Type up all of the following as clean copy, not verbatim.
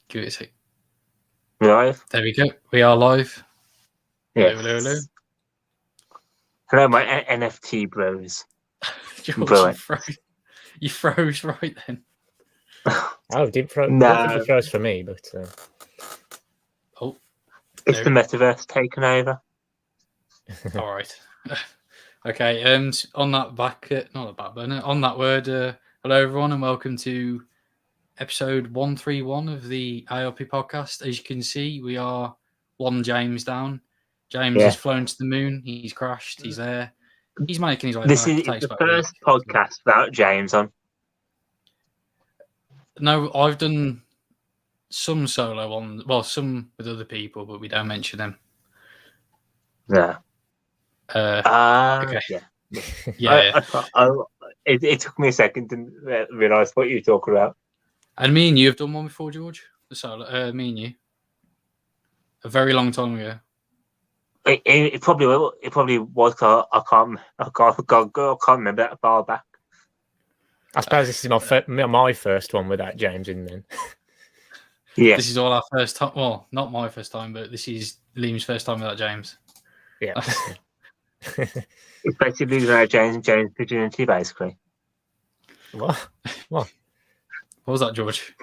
Give it a sec. Live? There we go. We are live. Yes. Hello. Hello, my NFT bros. George, you froze right then. Oh, didn't froze. No. I don't think it froze for me, but Oh, it's the metaverse taken over. All right. Okay. And on that not a back burner. On that word, hello everyone, and welcome to episode 131 of the IOP podcast. As you can see, we are one James down. James has flown to the moon. He's crashed. He's there. He's making his way this back. This is the first podcast without James on. No, I've done some solo on, well, some with other people, but we don't mention them. Yeah. Okay. Yeah. It took me a second to realise what you were talking about. And me and you have done one before, George. The solo. Me and you. A very long time ago. It probably will. It probably was. I can't remember that far back. I suppose this is my first one without James in. Then. Yeah. This is all our first time. Well, not my first time, but this is Liam's first time without James. Yeah. It's basically without James and James' virginity, basically. What? What was that, George?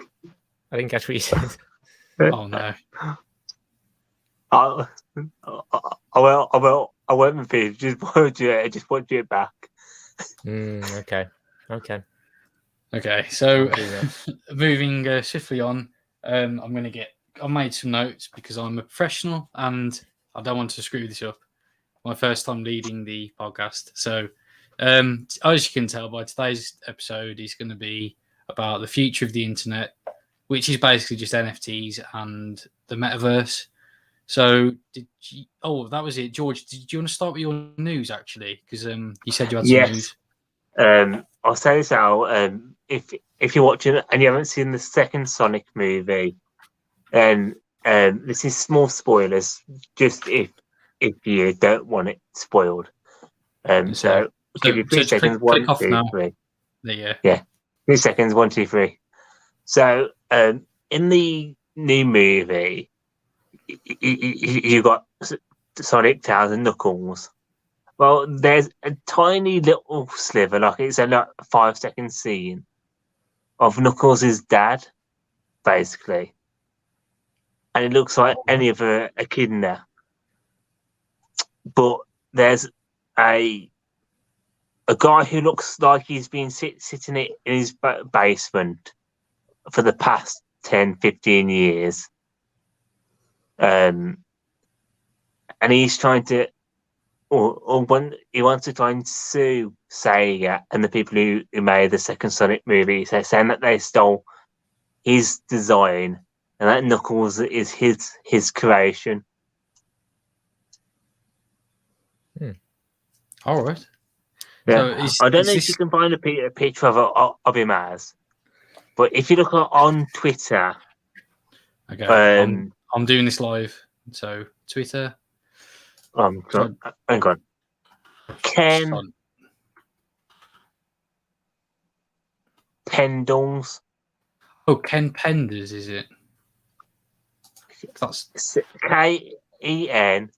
I didn't catch what you said. Oh no. I won't repeat. Just watch it back. Okay. So moving swiftly on, I made some notes because I'm a professional and I don't want to screw this up. My first time leading the podcast. So as you can tell by today's episode is going to be about the future of the internet, which is basically just NFTs and the Metaverse. So that was it. George, did you want to start with your news actually? Because you said you had some news. I'll say this out. If you're watching and you haven't seen the second Sonic movie, then this is small spoilers. Just if you don't want it spoiled. So give you 3 seconds. Click 1, 2, 3. Yeah. 3 seconds. 1, 2, 3. So in the new movie, you got Sonic, Tails, and Knuckles. Well, there's a tiny little sliver, like it's a 5-second scene of Knuckles' dad, basically, and it looks like any of a echidna. But there's a guy who looks like he's been sitting in his basement for the past 10, 15 years. And he's trying to, he wants to try and sue Sega and the people who made the second Sonic movie, saying that they stole his design and that Knuckles is his creation. All right. Yeah. So I don't know if you can find a picture of him as, but if you look on Twitter. Okay. I'm doing this live. So Twitter. Hang on. Ken Pendles. Oh, Ken Penders, is it? That's KenPender.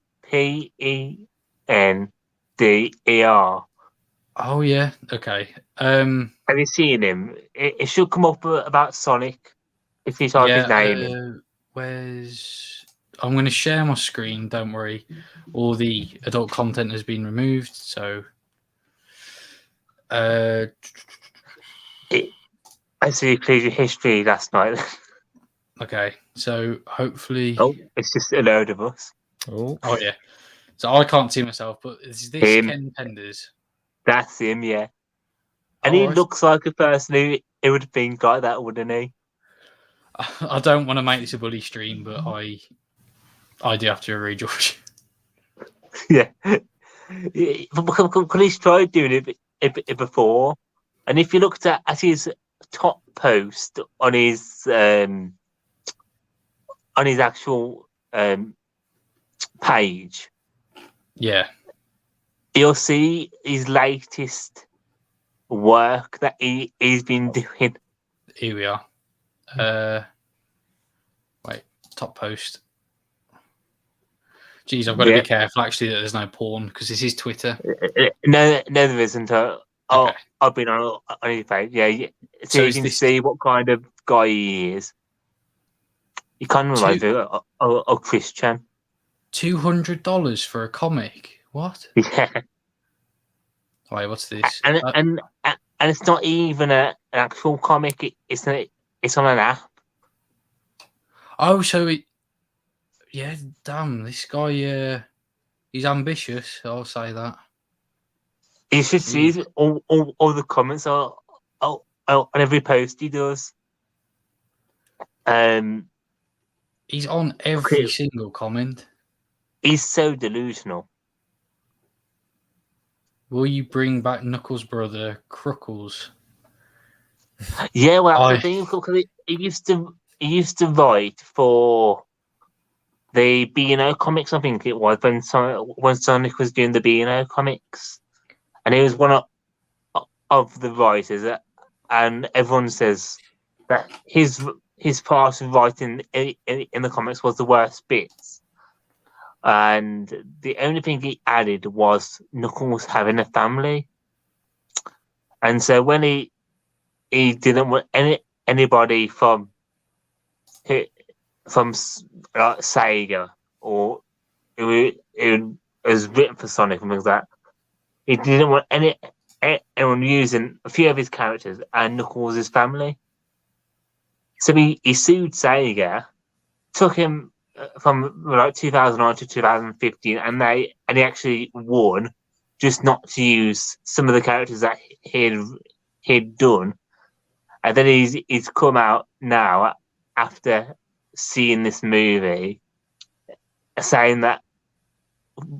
Oh yeah. Okay. Have you seen him? It should come up about Sonic if you type his name in. I'm going to share my screen. Don't worry. All the adult content has been removed. So, I see you cleared your history last night. Okay. So hopefully. Oh, it's just a load of us. Oh yeah. So I can't see myself, but is this Ken Penders? That's him, yeah. And he looks like a person who would think like that, wouldn't he? I don't want to make this a bully stream, but I do have to agree, George. Yeah. Because he's tried doing it before. And if you looked at his top post on his actual page, yeah, you'll see his latest work that he's been doing. Here we are. Top post. Jeez, I've got to be careful actually that there's no porn because this is Twitter. No, there isn't. Okay. I've been on your page. Yeah. So you can this... see what kind of guy he is. He kind of reminds me of Christian. $200 for a comic? What? Yeah. Wait, what's this? And it's not even an actual comic. It's on an app. Oh, so it. Yeah, damn, this guy. He's ambitious. I'll say that. You should see all the comments on every post he does. He's on every single comment. He's so delusional. Will you bring back Knuckles' brother, Cruckles? Yeah, well, that's the thing, because he used to write for the B&O comics, I think it was, when Sonic was doing the B&O comics. And he was one of the writers, and everyone says that his part of writing in the comics was the worst bits. And the only thing he added was Knuckles having a family. And so when he didn't want anybody from Sega or it was written for Sonic and things like that, he didn't want anyone using a few of his characters and Knuckles' family. So he sued Sega, took him from like 2009 to 2015, and he actually won, just not to use some of the characters that he'd done. And then he's come out now after seeing this movie, saying that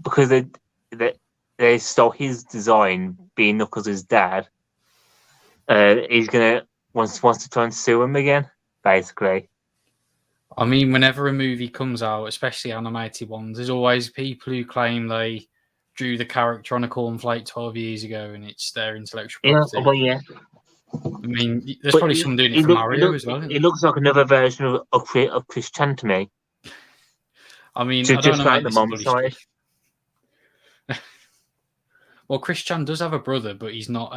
because they stole his design, being Knuckles' dad, he's wants to try and sue him again, basically. I mean, whenever a movie comes out, especially animated ones, there's always people who claim they drew the character on a cornflake 12 years ago and it's their intellectual property. Yeah, well, yeah. I mean, there's probably someone doing it for Mario as well. It looks like another version of Christian to me. I mean, so I don't just know, like mate, the mom side. Well, Christian does have a brother, but he's not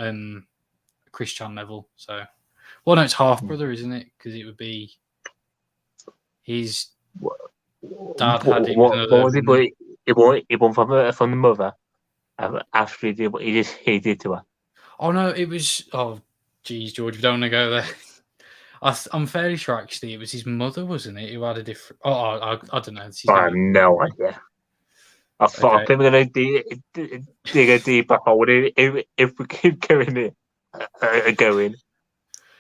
Christian level. So, well, no, it's half brother, isn't it? Because it would be his dad had him. What was it? But it won from the mother after he did what he did to her. Oh no, it was. Oh, geez, George, we don't want to go there. I'm fairly sure actually it was his mother, wasn't it? Who had a different. Oh, I don't know. I have no idea. I think we're gonna dig a deeper hole if we keep going.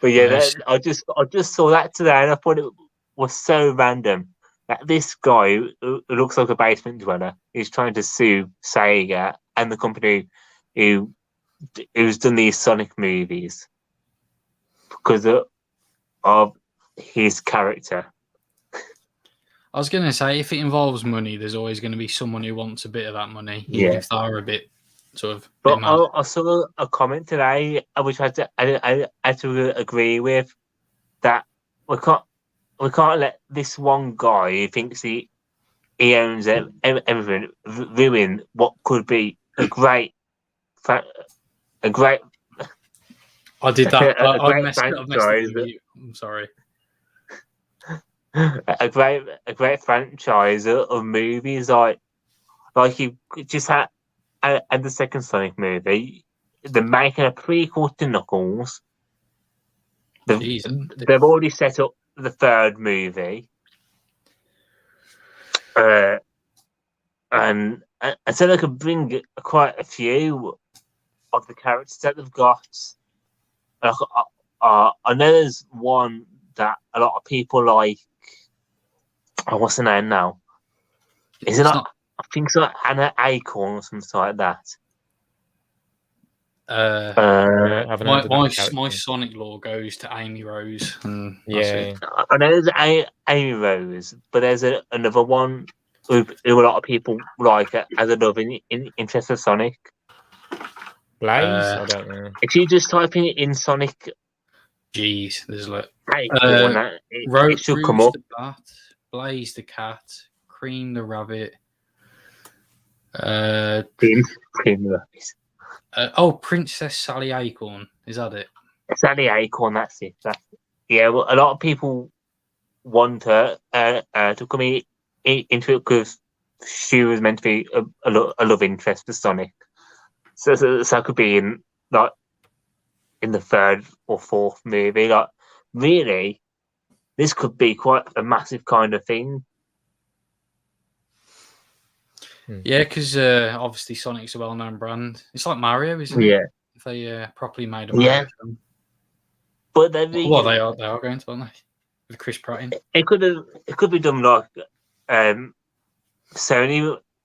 But yeah, I just saw that today, and I thought it was so random that this guy who looks like a basement dweller is trying to sue Sega and the company who's done these Sonic movies because of his character. I was going to say, if it involves money, there's always going to be someone who wants a bit of that money, even if they are a bit sort of. But I saw a comment today, which I had to agree with, that we can't let this one guy who thinks he owns everything ruin what could be a great. I did that. I messed franchise. Up. I'm sorry. A great franchise of movies, like you just had the second Sonic movie. They're making a prequel to Knuckles. They've already set up the third movie, and so they could bring quite a few of the characters that they've got. I know there's one that a lot of people like. Oh, what's the name now? Is it not? I think so. Anna Acorn or something like that. My Sonic lore goes to Amy Rose. Yeah, I know there's Amy Rose, but there's another one who a lot of people like as another interest of Sonic. Blaze? I don't know. If you just type in Sonic, jeez, there's like it should come up. Blaze the cat, Cream the rabbit. Cream the rabbit. Princess Sally Acorn. Is that it? Sally Acorn. That's it. Yeah. Well, a lot of people want her to come into it because she was meant to be a love interest for Sonic. So it could be in the third or fourth movie. Like, really, this could be quite a massive kind of thing. Yeah, because obviously Sonic's a well-known brand. It's like Mario, isn't it? Yeah. If they properly made a Mario film. But They are going to, aren't they? With Chris Pratt in. It could be done like Sony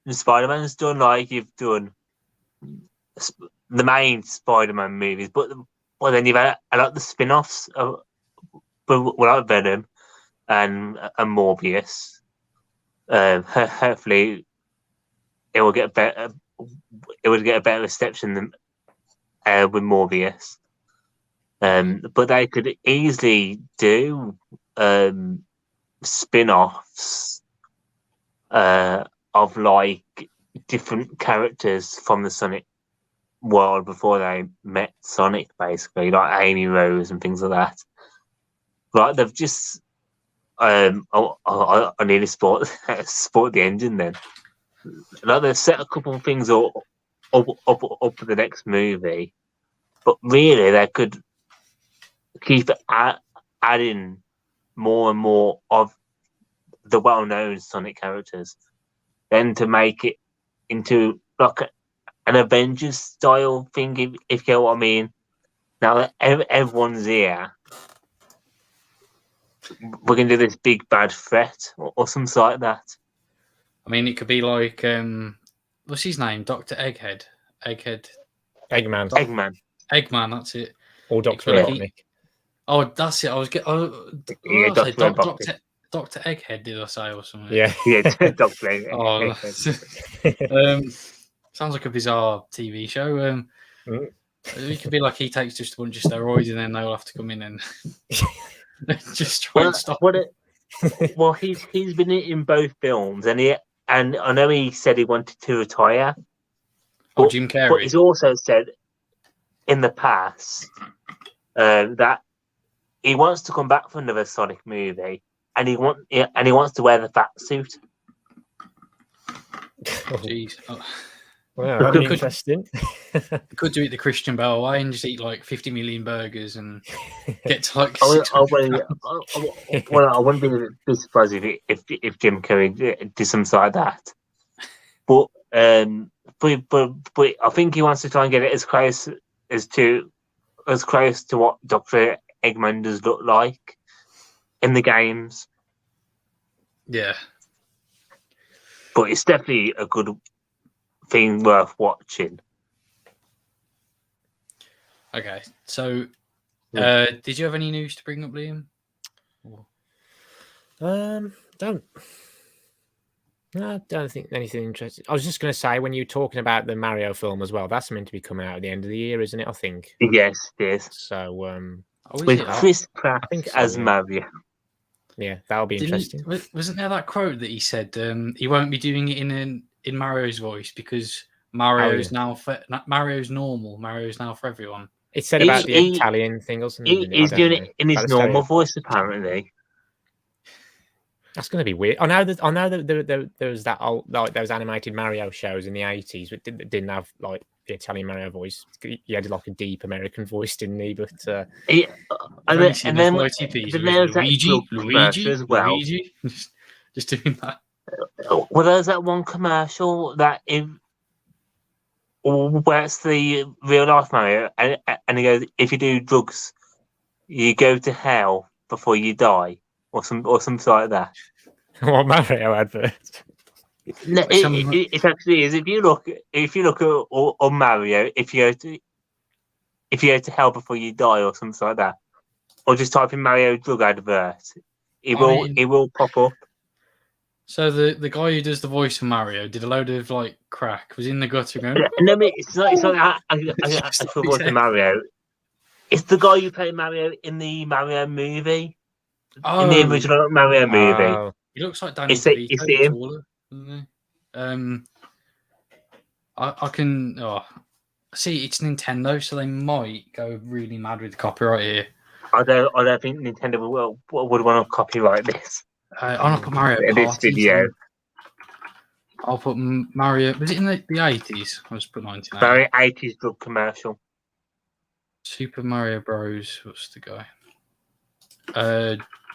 and Spider-Man's done, like you've done the main Spider-Man movies, but then you've had a lot of the spin-offs like Venom and Morbius. Hopefully, it will get better. It would get a better reception than with Morbius. But they could easily do spin-offs of like different characters from the Sonic world before they met Sonic, basically, like Amy Rose and things like that. Like they've just I nearly sport the engine then. Like they've set a couple of things up for the next movie, but really they could keep adding more and more of the well-known Sonic characters, then to make it into like an Avengers style thing, if you know what I mean. Now that everyone's here, we're gonna do this big bad threat or something like that. I mean, it could be like what's his name? Dr. Eggman. Eggman, that's it. or Dr. Robotnik. Oh, that's it. I was Dr. Egghead, did I say, or something? Yeah, Dr. Egghead. Sounds like a bizarre TV show. It could be like he takes just a bunch of steroids and then they'll have to come in and just try and stop. Well, he's been in both films, and I know he said he wanted to retire. Jim Carrey. But he's also said in the past that he wants to come back for another Sonic movie, and he wants to wear the fat suit. Jeez. Well, that'd be interesting. Could do it the Christian Bale way and just eat like 50 million burgers and get to like. I wouldn't be surprised if Jim Carrey did something like that. But I think he wants to try and get it as close to what Dr. Eggman does look like in the games. Yeah. But it's definitely a good thing worth watching. Okay, so did you have any news to bring up, Liam? I don't think anything interesting. I was just going to say, when you were talking about the Mario film as well, that's meant to be coming out at the end of the year, isn't it? I think. Yes, it is. So with Chris Pratt as Mario. Yeah, that'll be interesting. Wasn't there that quote that he said he won't be doing it in Mario's voice because Mario's Mario's normal. Mario's now for everyone. It said about the Italian thing or something. He's doing it in his normal voice, apparently. That's going to be weird. I know that there was that old, like those animated Mario shows in the 80s that didn't have like the Italian Mario voice. He had like a deep American voice, didn't he? But and then there's Luigi as well. Luigi. Just doing that. Well, there's that one commercial where it's the real life Mario, and he goes, "If you do drugs, you go to hell before you die," or something like that. What Mario advert? No, it actually is. If you look at on Mario, if you go to hell before you die, or something like that, or just type in Mario drug advert, it will pop up. So the guy who does the voice for Mario did a load of like crack, was in the gutter going. No, it's not actual voice of Mario. It's the guy who played Mario in the Mario movie. In the original Mario movie. He looks like Danny Is it DeVito, him? taller, doesn't he? I can. Oh, see, it's Nintendo, so they might go really mad with copyright here. I don't think Nintendo would want to copyright this. I'll put Mario This Party. video. I'll put Mario. Was it in the 80s? I'll just put 1980. Very 80s drug commercial. Super Mario Bros. What's the guy?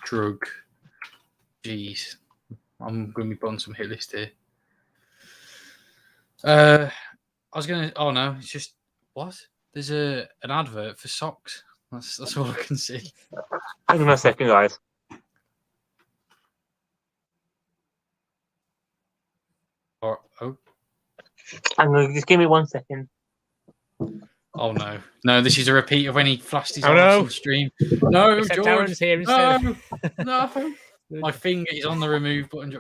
Drug. Jeez. I'm going to be putting some hit list here. I was going to. Oh no, it's just. What? There's an advert for socks. That's all I can see. Hang on a second, guys. Oh. Hang on, just give me 1 second. Oh no. No, this is a repeat of when he flashed his Oh, arse no. on stream. No, Except George. Aaron's here instead. No. No. My finger is on the remove button.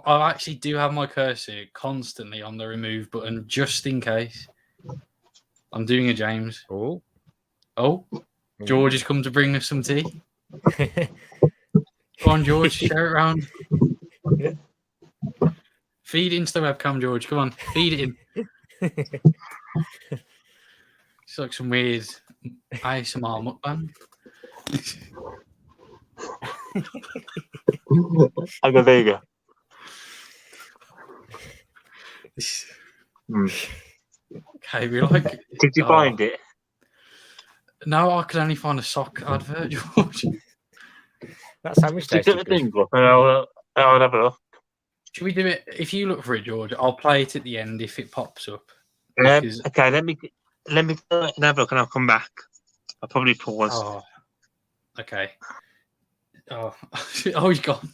I actually do have my cursor constantly on the remove button just in case. I'm doing a James. Oh. George has come to bring us some tea. Go on, George, share it around. Yeah. Feed it into the webcam, George. Come on, feed it in. It's like some weird ASMR mukbang. Okay, there you go. Okay, we like. Did you find it? No, I could only find a sock advert, George. That sandwich Just tasted put the good. thing up and I'll have a look. Should we do it? If you look for it, George, I'll play it at the end if it pops up. Okay, let me go and have a look and I'll come back. I'll probably pause. Oh, okay. Oh, he's gone.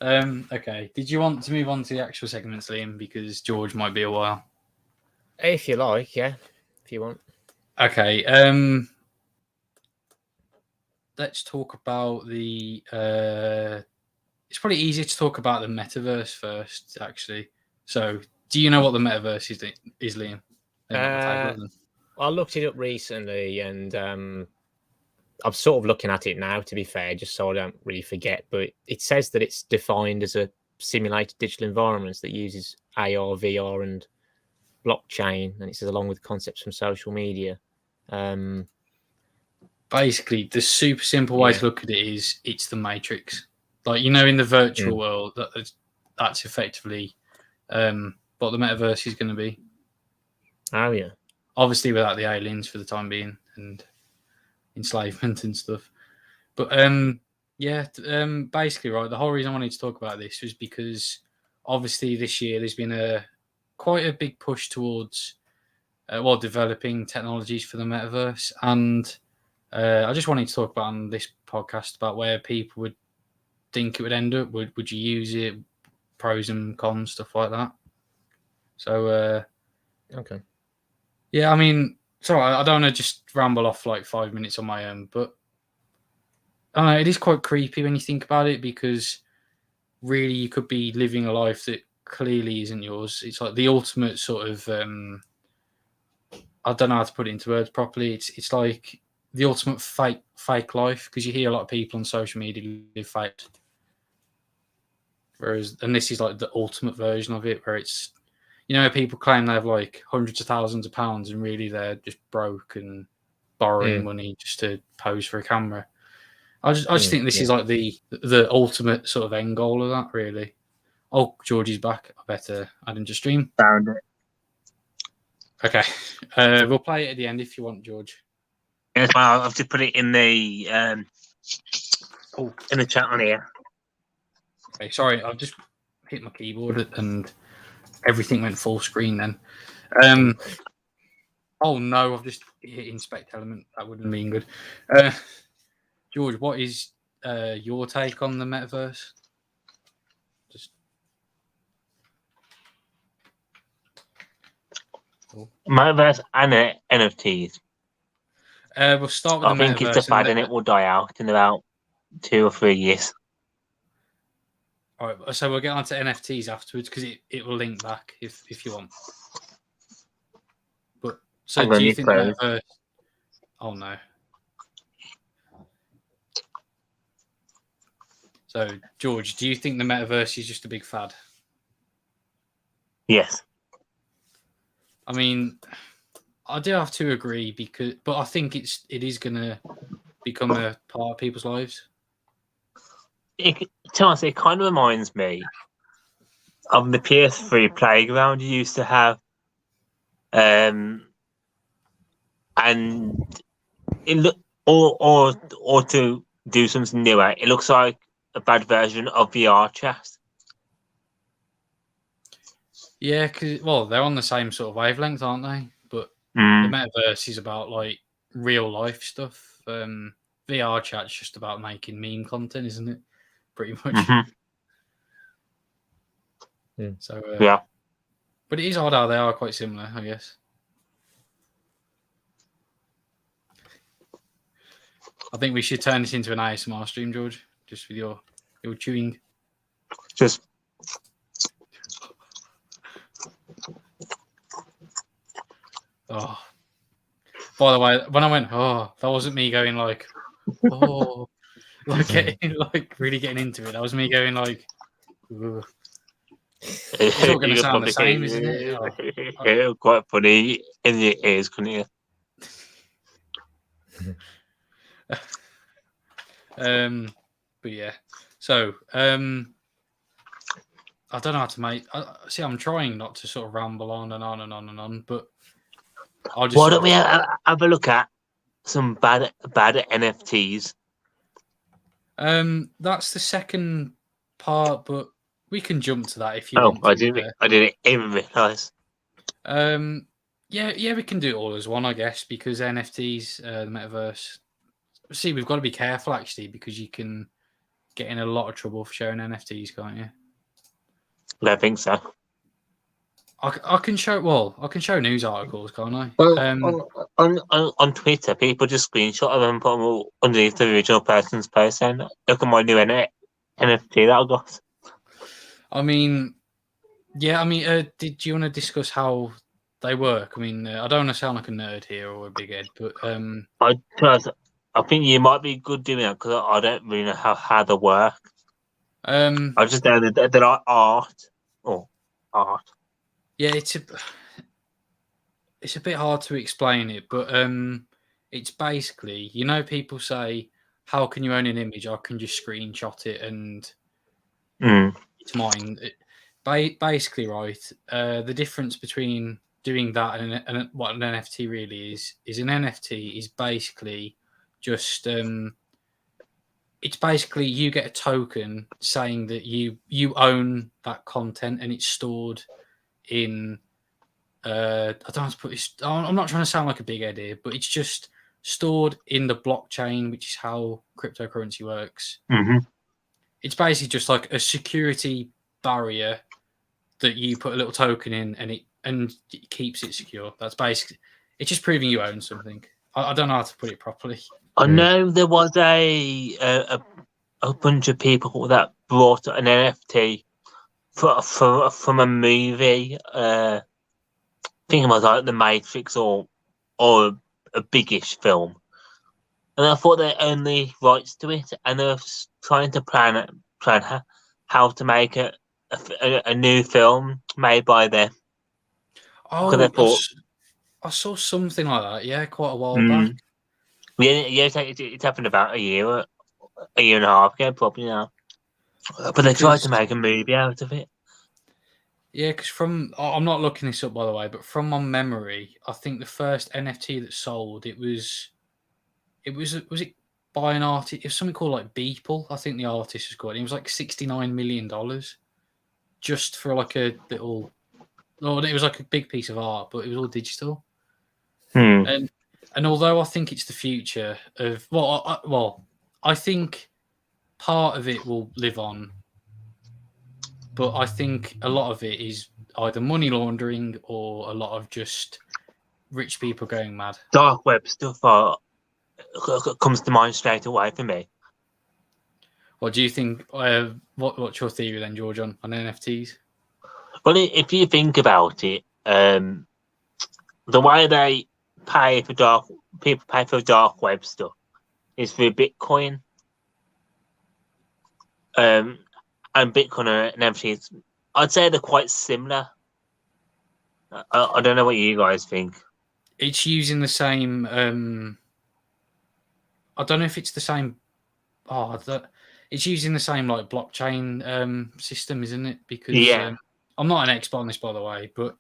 Okay. Did you want to move on to the actual segments, Liam? Because George might be a while. If you like, yeah. If you want. Okay. Let's talk about the. It's probably easier to talk about the metaverse first, actually. So, do you know what the metaverse is Liam? I looked it up recently, and I'm sort of looking at it now, to be fair, just so I don't really forget. But it says that it's defined as a simulated digital environment that uses AR, VR, and blockchain, and it says along with concepts from social media. Basically, the super simple way to look at it is it's the Matrix. Like, you know, in the virtual world, that's effectively what the metaverse is going to be. Oh, yeah. Obviously, without the aliens for the time being and enslavement and stuff. But basically, right, the whole reason I wanted to talk about this was because obviously this year there's been quite a big push towards developing technologies for the metaverse, and I just wanted to talk about on this podcast about where people would think it would end up. Would you use it? Pros and cons, stuff like that. So okay. Yeah, I mean, sorry, I don't want to just ramble off like 5 minutes on my own, but it is quite creepy when you think about it, because really you could be living a life that clearly isn't yours. It's like the ultimate sort of I don't know how to put it into words properly. It's like the ultimate fake life, because you hear a lot of people on social media live fake. And this is like the ultimate version of it, where it's, you know, people claim they have like hundreds of thousands of pounds and really they're just broke and borrowing money just to pose for a camera. I just think this is like the ultimate sort of end goal of that, really. Oh, Georgie's back. I better add him to stream. Found it. Okay. We'll play it at the end if you want, George. Yes, well, I've just put it in the in the chat on here. Okay, sorry, I've just hit my keyboard and everything went full screen then. Oh no, I've just hit inspect element. That wouldn't have been good. George, what is your take on the metaverse? Metaverse and NFTs. We'll start with the metaverse. I think it's a fad and it will die out in about 2 or 3 years. All right, so we'll get on to NFTs afterwards, because it will link back if you want. But so do you think the metaverse? Oh no. So, George, do you think the metaverse is just a big fad? Yes. I mean, I do have to agree but I think it is going to become a part of people's lives. Chance, it kind of reminds me of the PS3 playground you used to have, and it look or to do something newer. It looks like a bad version of VR chat. Yeah, because they're on the same sort of wavelength, aren't they? But the metaverse is about like real life stuff. VR chat's just about making meme content, isn't it? Pretty much. Mm-hmm. So Yeah. But it is odd how they are quite similar, I guess. I think we should turn this into an ASMR stream, George, just with your chewing. Just. Oh. By the way, when I went, that wasn't me going like, really getting into it. That was me going like, ugh. It's not going to sound the same, isn't it? Quite funny in your ears, couldn't you? But yeah. So, I don't know how to make. See, I'm trying not to sort of ramble on and on and on and on, but I'll just. Why don't we have a look at some bad NFTs? That's the second part, but we can jump to that if you want. I didn't even realise. Yeah, we can do it all as one, I guess, because NFTs, the metaverse. See, we've got to be careful actually, because you can get in a lot of trouble for sharing NFTs, can't you? I don't think so. I can show news articles, can't I? On Twitter, people just screenshot them and put them underneath the original person's post saying, "Look at my new NFT that I got." I mean, yeah. Did you want to discuss how they work? I mean, I don't want to sound like a nerd here or a big head, but I think you might be good doing that because I don't really know how they work. I just know that they're like art. Yeah, it's a bit hard to explain it, but it's basically, people say, how can you own an image? I can just screenshot it and it's mine. Basically, right, the difference between doing that and what an NFT really is an NFT is basically just it's basically you get a token saying that you own that content and it's stored in I don't know how to put this. I'm not trying to sound like a big head here, but it's just stored in the blockchain, which is how cryptocurrency works. Mm-hmm. It's basically just like a security barrier that you put a little token in, and it keeps it secure. That's basically it's just proving you own something. I don't know how to put it properly. I know there was a bunch of people that brought an NFT from a movie. I think it was like The Matrix or a biggish film, and I thought they owned the rights to it, and they were trying to plan how to make a new film made by them. I saw something like that. Yeah, quite a while back. Yeah, it's happened about a year and a half ago, probably now. But they tried to make a movie out of it. Yeah, because I'm not looking this up by the way, but from my memory, I think the first NFT that sold was it by an artist? It was something called like Beeple. I think the artist was called. It was like $69 million just for like a little. Well, it was like a big piece of art, but it was all digital. And although I think it's the future of I think part of it will live on. But I think a lot of it is either money laundering or a lot of just rich people going mad. Dark web stuff comes to mind straight away for me. What do you think? What's your theory then, George, on NFTs? Well, if you think about it, the way they people pay for dark web stuff is through Bitcoin. and Bitcoin and NFTs, I'd say they're quite similar. I don't know what you guys think. It's using the same. I don't know if it's the same. It's using the same like blockchain system, isn't it? Because Yeah. I'm not an expert on this, by the way, but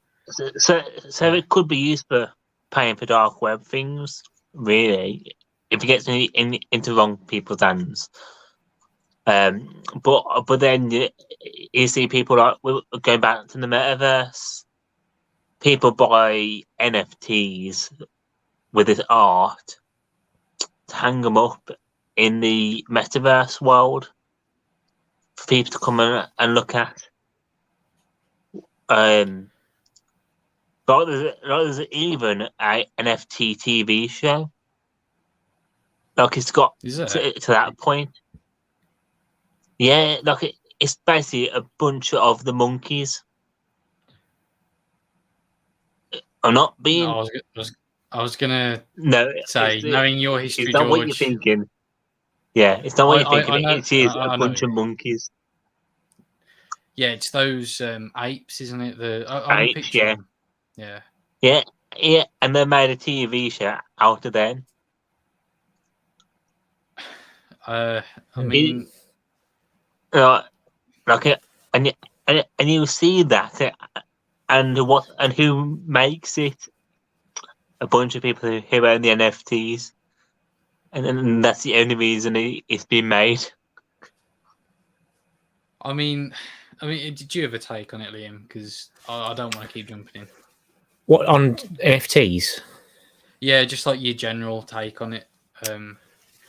So it could be used for paying for dark web things, really, if it gets into wrong people's hands. But then you see people like going back to the metaverse. People buy NFTs with this art to hang them up in the metaverse world for people to come and look at. But there's even an NFT TV show. Like it's got is it? to that point. Yeah, like it's basically a bunch of the monkeys. I'm not being. No, I was gonna No, say, knowing your it's history, not what you're George. thinking. Yeah, it's not what you're thinking. I know. It is I a know. bunch of monkeys. Yeah, it's those apes, isn't it? I'm Apes, picturing yeah. them. Yeah. Yeah, and they made a TV show out of them. I mean, And you see that, and who makes it? A bunch of people who own the NFTs, and that's the only reason it's been made. I mean, did you have a take on it, Liam? Because I don't want to keep jumping in. What on NFTs? Yeah, just like your general take on it.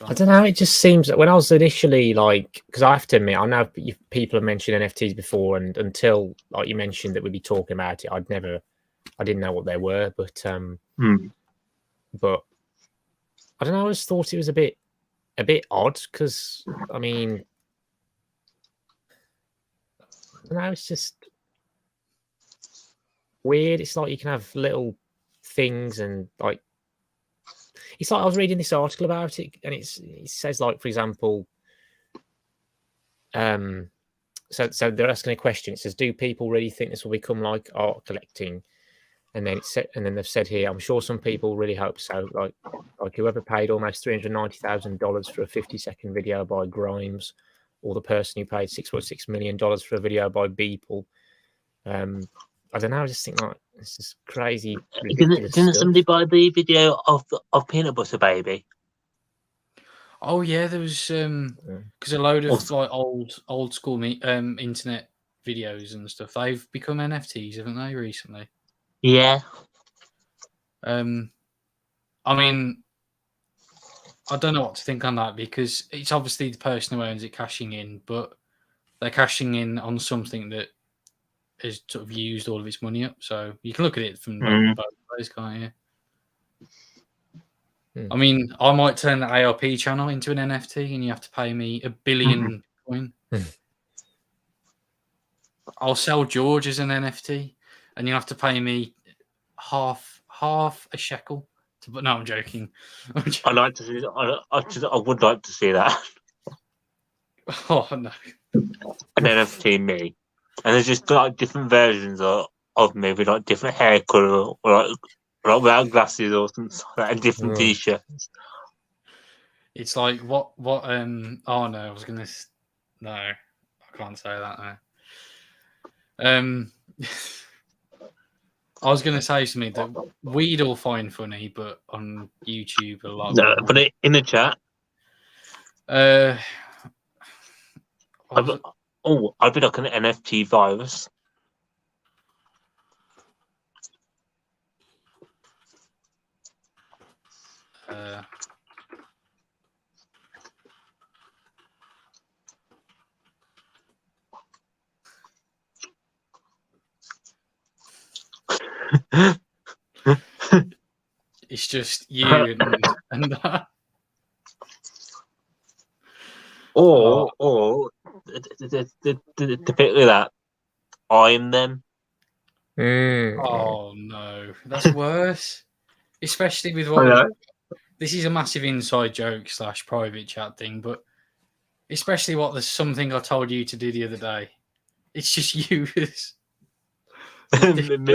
I don't know. It just seems that when I was initially like, because I have to admit, I know people have mentioned NFTs before, and until like you mentioned that we'd be talking about it, I didn't know what they were. But but I don't know. I just thought it was a bit odd because I mean, I don't know. It's just weird. It's like you can have little things and like. It's like I was reading this article about it, and it says like, for example, so they're asking a question. It says, "Do people really think this will become like art collecting?" And then they've said here, "I'm sure some people really hope so." Like whoever paid almost $390,000 for a 50-second video by Grimes, or the person who paid $6.6 million for a video by Beeple. I don't know. I just think like it's just crazy, ridiculous Didn't stuff. somebody buy the video of Peanut Butter Baby? Oh yeah, there was because a load of like old school internet videos and stuff. They've become NFTs, haven't they, recently? Yeah. I mean, I don't know what to think on that because it's obviously the person who owns it cashing in, but they're cashing in on something that has sort of used all of its money up. So you can look at it from both ways, can't you? I mean, I might turn the ARP channel into an NFT and you have to pay me $1 billion Bitcoin. I'll sell George as an NFT and you have to pay me half a shekel. But no, I'm joking. I'd like to see. I would like to see that. Oh no! An NFT me, and there's just like different versions of me with like different hair colour or like without glasses or something like that, and different t-shirts. It's like what? Oh no! I was gonna. No, I can't say that now. I was going to say something that we'd all find funny, but on YouTube a lot. No, put it in the chat. I'd be like an NFT virus. It's just you and that. Or typically that I'm them. Oh no, that's worse. Especially with what this is a massive inside joke / private chat thing, but Especially there's something I told you to do the other day. It's just you.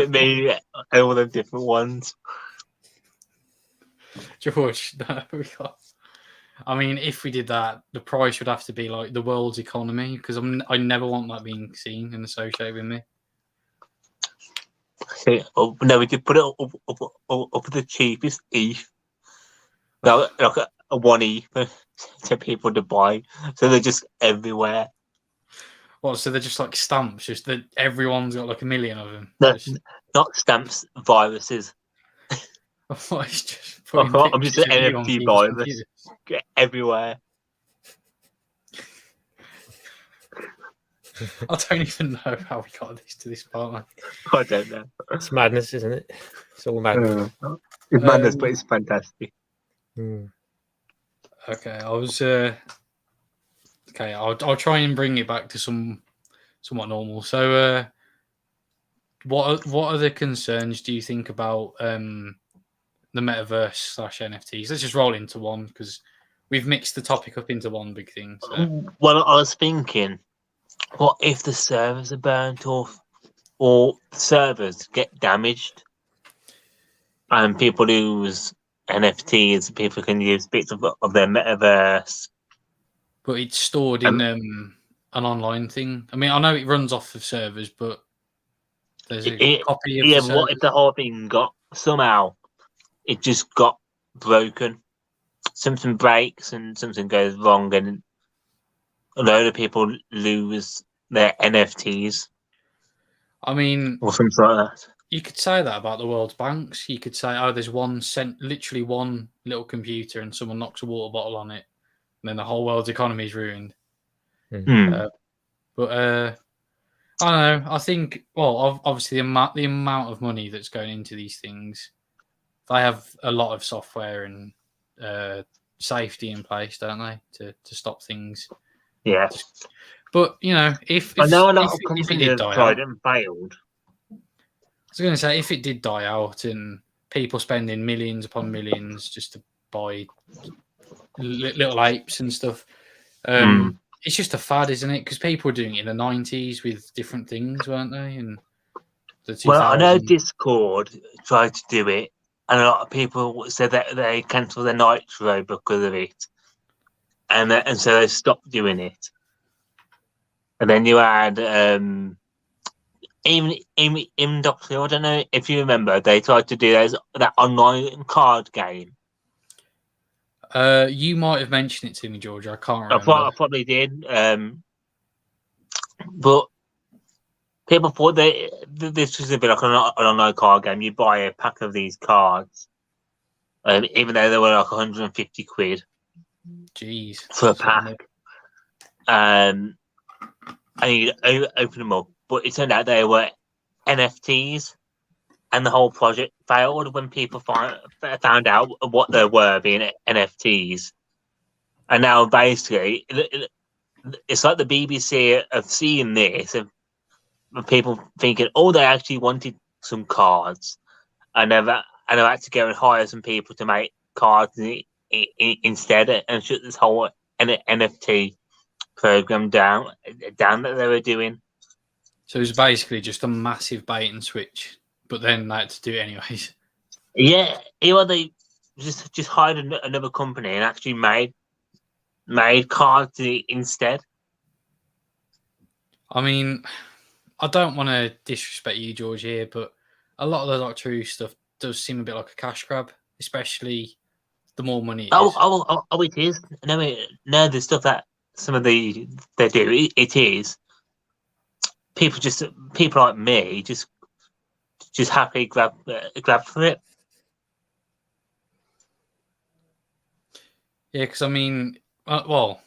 Me, all the different ones. George, no, we got. I mean, if we did that, the price would have to be like the world's economy because I never want that being seen and associated with me. No, we could put it up the cheapest ETH. Like a 1 ETH to people to buy. So they're just everywhere. What? So they're just like stamps, just that everyone's got like a million of them. No, not stamps, viruses. It's just I'm just an pictures of you on NFT people's virus. computers. Get everywhere. I don't even know how we got to this part. Man. I don't know. It's madness, isn't it? It's all madness. It's madness, but it's fantastic. Okay, I was okay. I'll try and bring it back to somewhat normal. So, what other concerns do you think about the Metaverse / NFTs? Let's just roll into one because we've mixed the topic up into one big thing. So. Well, I was thinking, what if the servers are burnt off, or servers get damaged, and people lose NFTs? People can use bits of their Metaverse. But it's stored in an online thing. I mean, I know it runs off of servers, but there's a copy of the servers. What if the whole thing somehow it just got broken? Something breaks and something goes wrong, and a load of people lose their NFTs. I mean, or something like that. You could say that about the world's banks. You could say, oh, there's literally one little computer and someone knocks a water bottle on it, and then the whole world's economy is ruined. But I don't know. I think, well, obviously the amount of money that's going into these things, they have a lot of software and safety in place, don't they, to stop things. Yeah. But if I know a lot of if companies it did have die tried out, and failed. I was going to say, if it did die out and people spending millions upon millions just to buy little apes and stuff, it's just a fad, isn't it? Because people were doing it in the 90s with different things, weren't they? And the 2000s. Well, I know Discord tried to do it, and a lot of people said that they cancelled their Nitro because of it, and so they stopped doing it. And then you had even Doctor. I don't know if you remember, they tried to do that online card game. You might have mentioned it to me, George. I can't remember. I probably did. But people thought this was a bit like an online card game. You buy a pack of these cards, even though they were like 150 quid. Jeez. For a pack. And you open them up. But it turned out they were NFTs, and the whole project failed when people found out what they were being NFTs. And now basically, it's like the BBC of seeing this, of people thinking, oh, they actually wanted some cards, and they've had to go and hire some people to make cards instead, and shut this whole NFT program down that they were doing. So it was basically just a massive bait and switch, but then they had to do it anyways. Yeah, they just hired another company and actually made cards instead. I mean, I don't want to disrespect you, George, here, but a lot of the Doctor Who stuff does seem a bit like a cash grab, especially the more money it is. Oh, it is. No, the stuff that some of they do, it is. People like me just happily grab for it. Yeah, because I mean, well,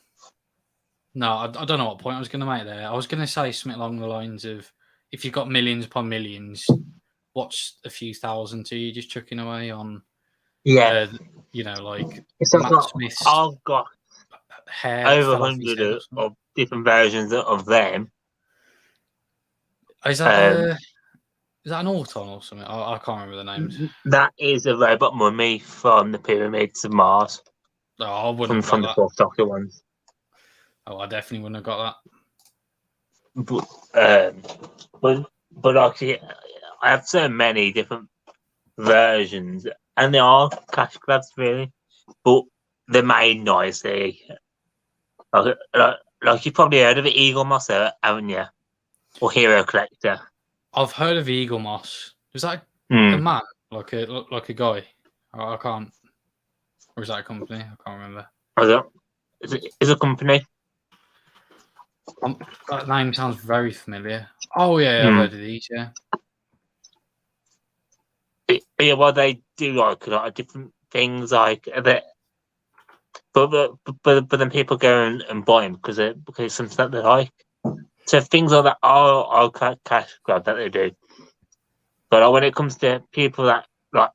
no, I don't know what point I was going to make there. I was going to say something along the lines of, if you've got millions upon millions, what's a few thousand to you just chucking away on? Yeah, like it's Matt Smith's I've got hair over 100 of different versions of them. Is that an Auton or something? I can't remember the names. That is a robot mummy from the Pyramids of Mars. Oh, I wouldn't from the Fourth Doctor ones. Oh, I definitely wouldn't have got But actually, I have so many different versions, and they are cash grabs really, but they're made nicely. Like you've probably heard of it, Eagle Moss, haven't you? Or Hero Collector. that. I've heard of Eagle Moss. Is that a Hmm. man, like a guy? I can't. Or is that a company? I can't remember. Is a company. That name sounds very familiar. Oh yeah, I've Hmm. heard of these. Yeah. Yeah, well, they do like a lot of different things, like that. But then people go and buy them because it's something that they like. So things like that are cash grab that they do. But when it comes to people that like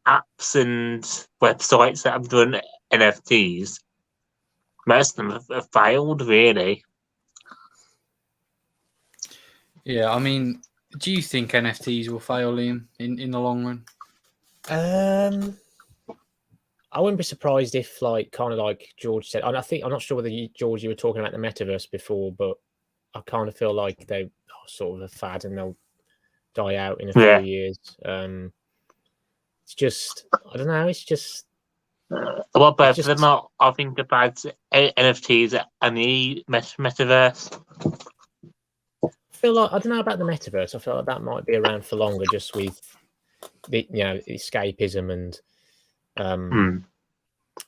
apps and websites that have done NFTs, most of them have failed really. Yeah, I mean, do you think NFTs will fail, Liam, in the long run? I wouldn't be surprised if, like, kind of like George said, and I'm not sure whether George, you were talking about the metaverse before, but I kind of feel like they are sort of a fad and they'll die out in a few Yeah. years. It's just, I don't know. It's just, Well, both it's of them just, are, I think, about NFTs and the metaverse. I feel like, I don't know about the metaverse. I feel like that might be around for longer, just with the, escapism and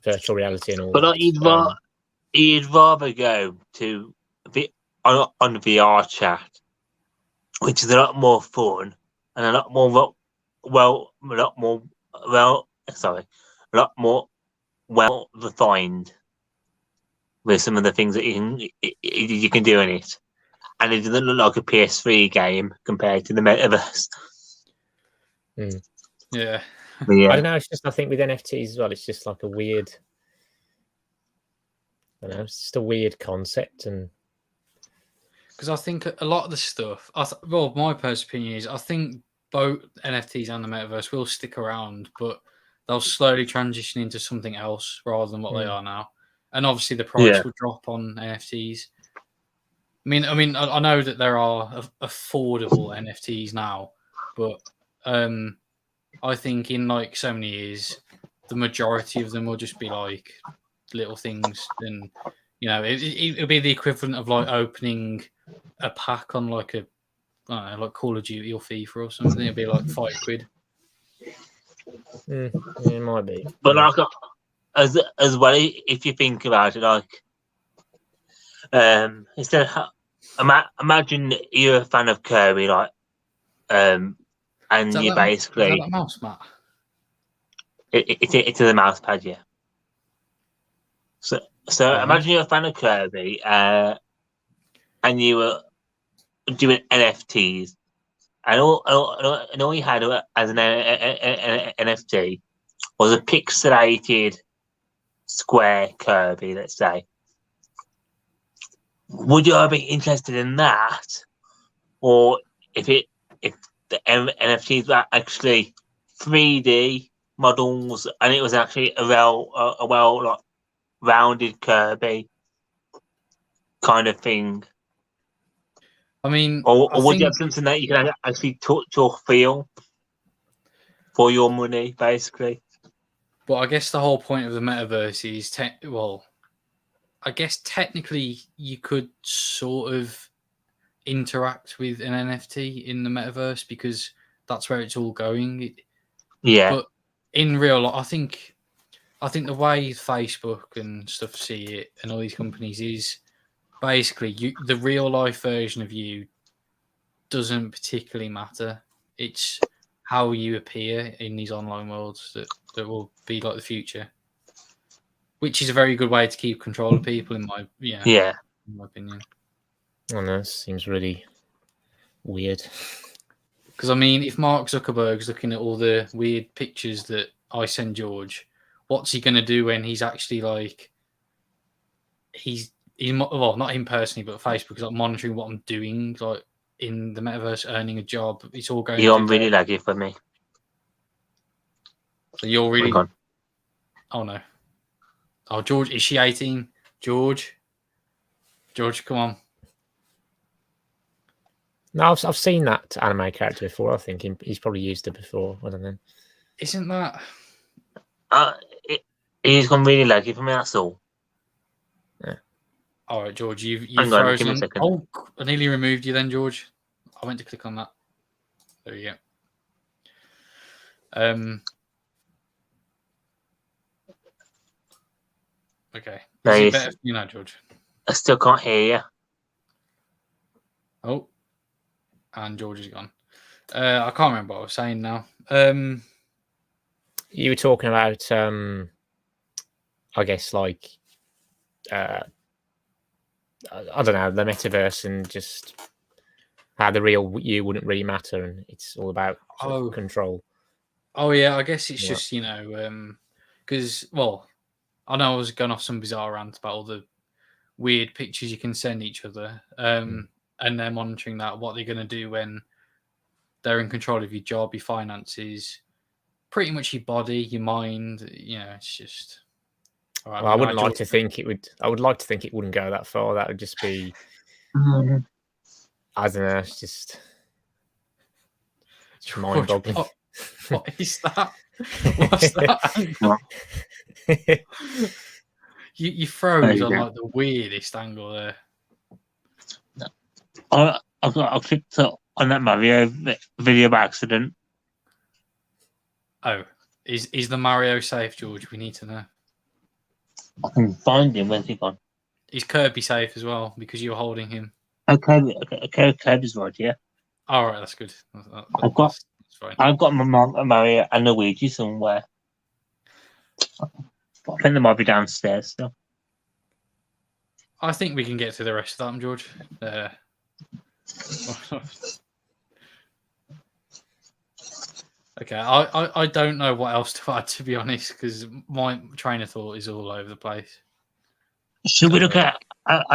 virtual reality and all But that. you'd rather go to on VR chat, which is a lot more fun and a lot more a lot more well refined with some of the things that you can do in it, and it doesn't look like a PS3 game compared to the metaverse. Yeah. Yeah. I don't know. It's just, I think with NFTs as well, it's just like a weird, I don't know, it's just a weird concept. And Because I think a lot of the stuff, well, my personal opinion is I think both NFTs and the metaverse will stick around, but they'll slowly transition into something else rather than what they are now. And obviously, the price will drop on NFTs. I know that there are affordable NFTs now, but I think in like so many years, the majority of them will just be like little things, and it'll be the equivalent of like opening a pack on like I don't know, like Call of Duty or FIFA or something. It'd be like £5. yeah, it might be. But like as well, if you think about it, like instead of imagine you're a fan of Kirby, like and you Is basically that a mouse, Matt? it's a mouse pad, yeah. So Right. imagine you're a fan of Kirby, and you were doing NFTs, and all you had as an NFT was a pixelated square Kirby, let's say. Would you be interested in that, or if the NFTs were actually 3D models and it was actually a well like rounded Kirby kind of thing? I mean, Or I would you think, have something that you can actually touch or feel for your money, basically? but I guess the whole point of the metaverse is I guess technically you could sort of interact with an NFT in the metaverse because that's where it's all going. Yeah. But in real life, I think the way Facebook and stuff see it and all these companies is basically the real life version of you doesn't particularly matter. It's how you appear in these online worlds that will be like the future, which is a very good way to keep control of people in my opinion. I don't know, it seems really weird. Because I mean, if Mark Zuckerberg's looking at all the weird pictures that I send George, what's he going to do when he's actually like well, not him personally, but Facebook is like monitoring what I'm doing, like in the metaverse, earning a job. It's all going. You're really laggy for me. So you're really. Hang on. Oh no. Oh, George, is she 18? George. George, come on. No, I've seen that anime character before. I think he's probably used it before. I don't know. Isn't that? He's gone really laggy for me. That's all. All right, George, you've Hang on, give frozen. me a second. Oh, I nearly removed you then, George. I went to click on that. There you go. Okay. Is it better for you now, George? I still can't hear you. Oh, and George is gone. I can't remember what I was saying now. You were talking about, I guess, like, I don't know, the metaverse and just how the real you wouldn't really matter, and it's all about sort of control. Oh yeah, I guess it's just because I know I was going off some bizarre rant about all the weird pictures you can send each other, and they're monitoring that. What they're going to do when they're in control of your job, your finances, pretty much your body, your mind. It's just. All right, Well, I wouldn't like to think it would. I would like to think it wouldn't go that far. That would just be. I don't know. It's just mind-boggling. What is that? What's that? You froze on like the weirdest angle there. I clicked on that Mario video by accident. Oh, is the Mario safe, George? We need to know. I can find him. Where's he gone? Is Kirby safe as well because you're holding him? Okay, Kirby's right. Yeah. All right, that's good. That's fine. I've got my Mario and Luigi somewhere. I think they might be downstairs still. I think we can get to the rest of that, George. Okay, I don't know what else to add, to be honest, because my train of thought is all over the place. Should we look at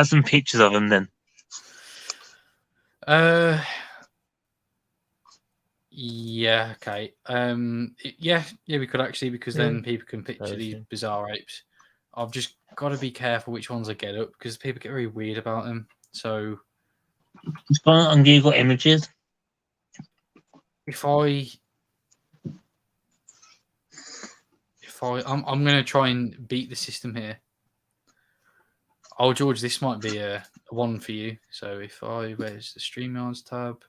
some pictures of them then? Yeah, okay. Yeah, we could actually, because then people can picture these bizarre apes. I've just got to be careful which ones I get up because people get very weird about them. So, just go on Google Images. I'm going to try and beat the system here. Oh, George, this might be a one for you. So where's the StreamYards tab?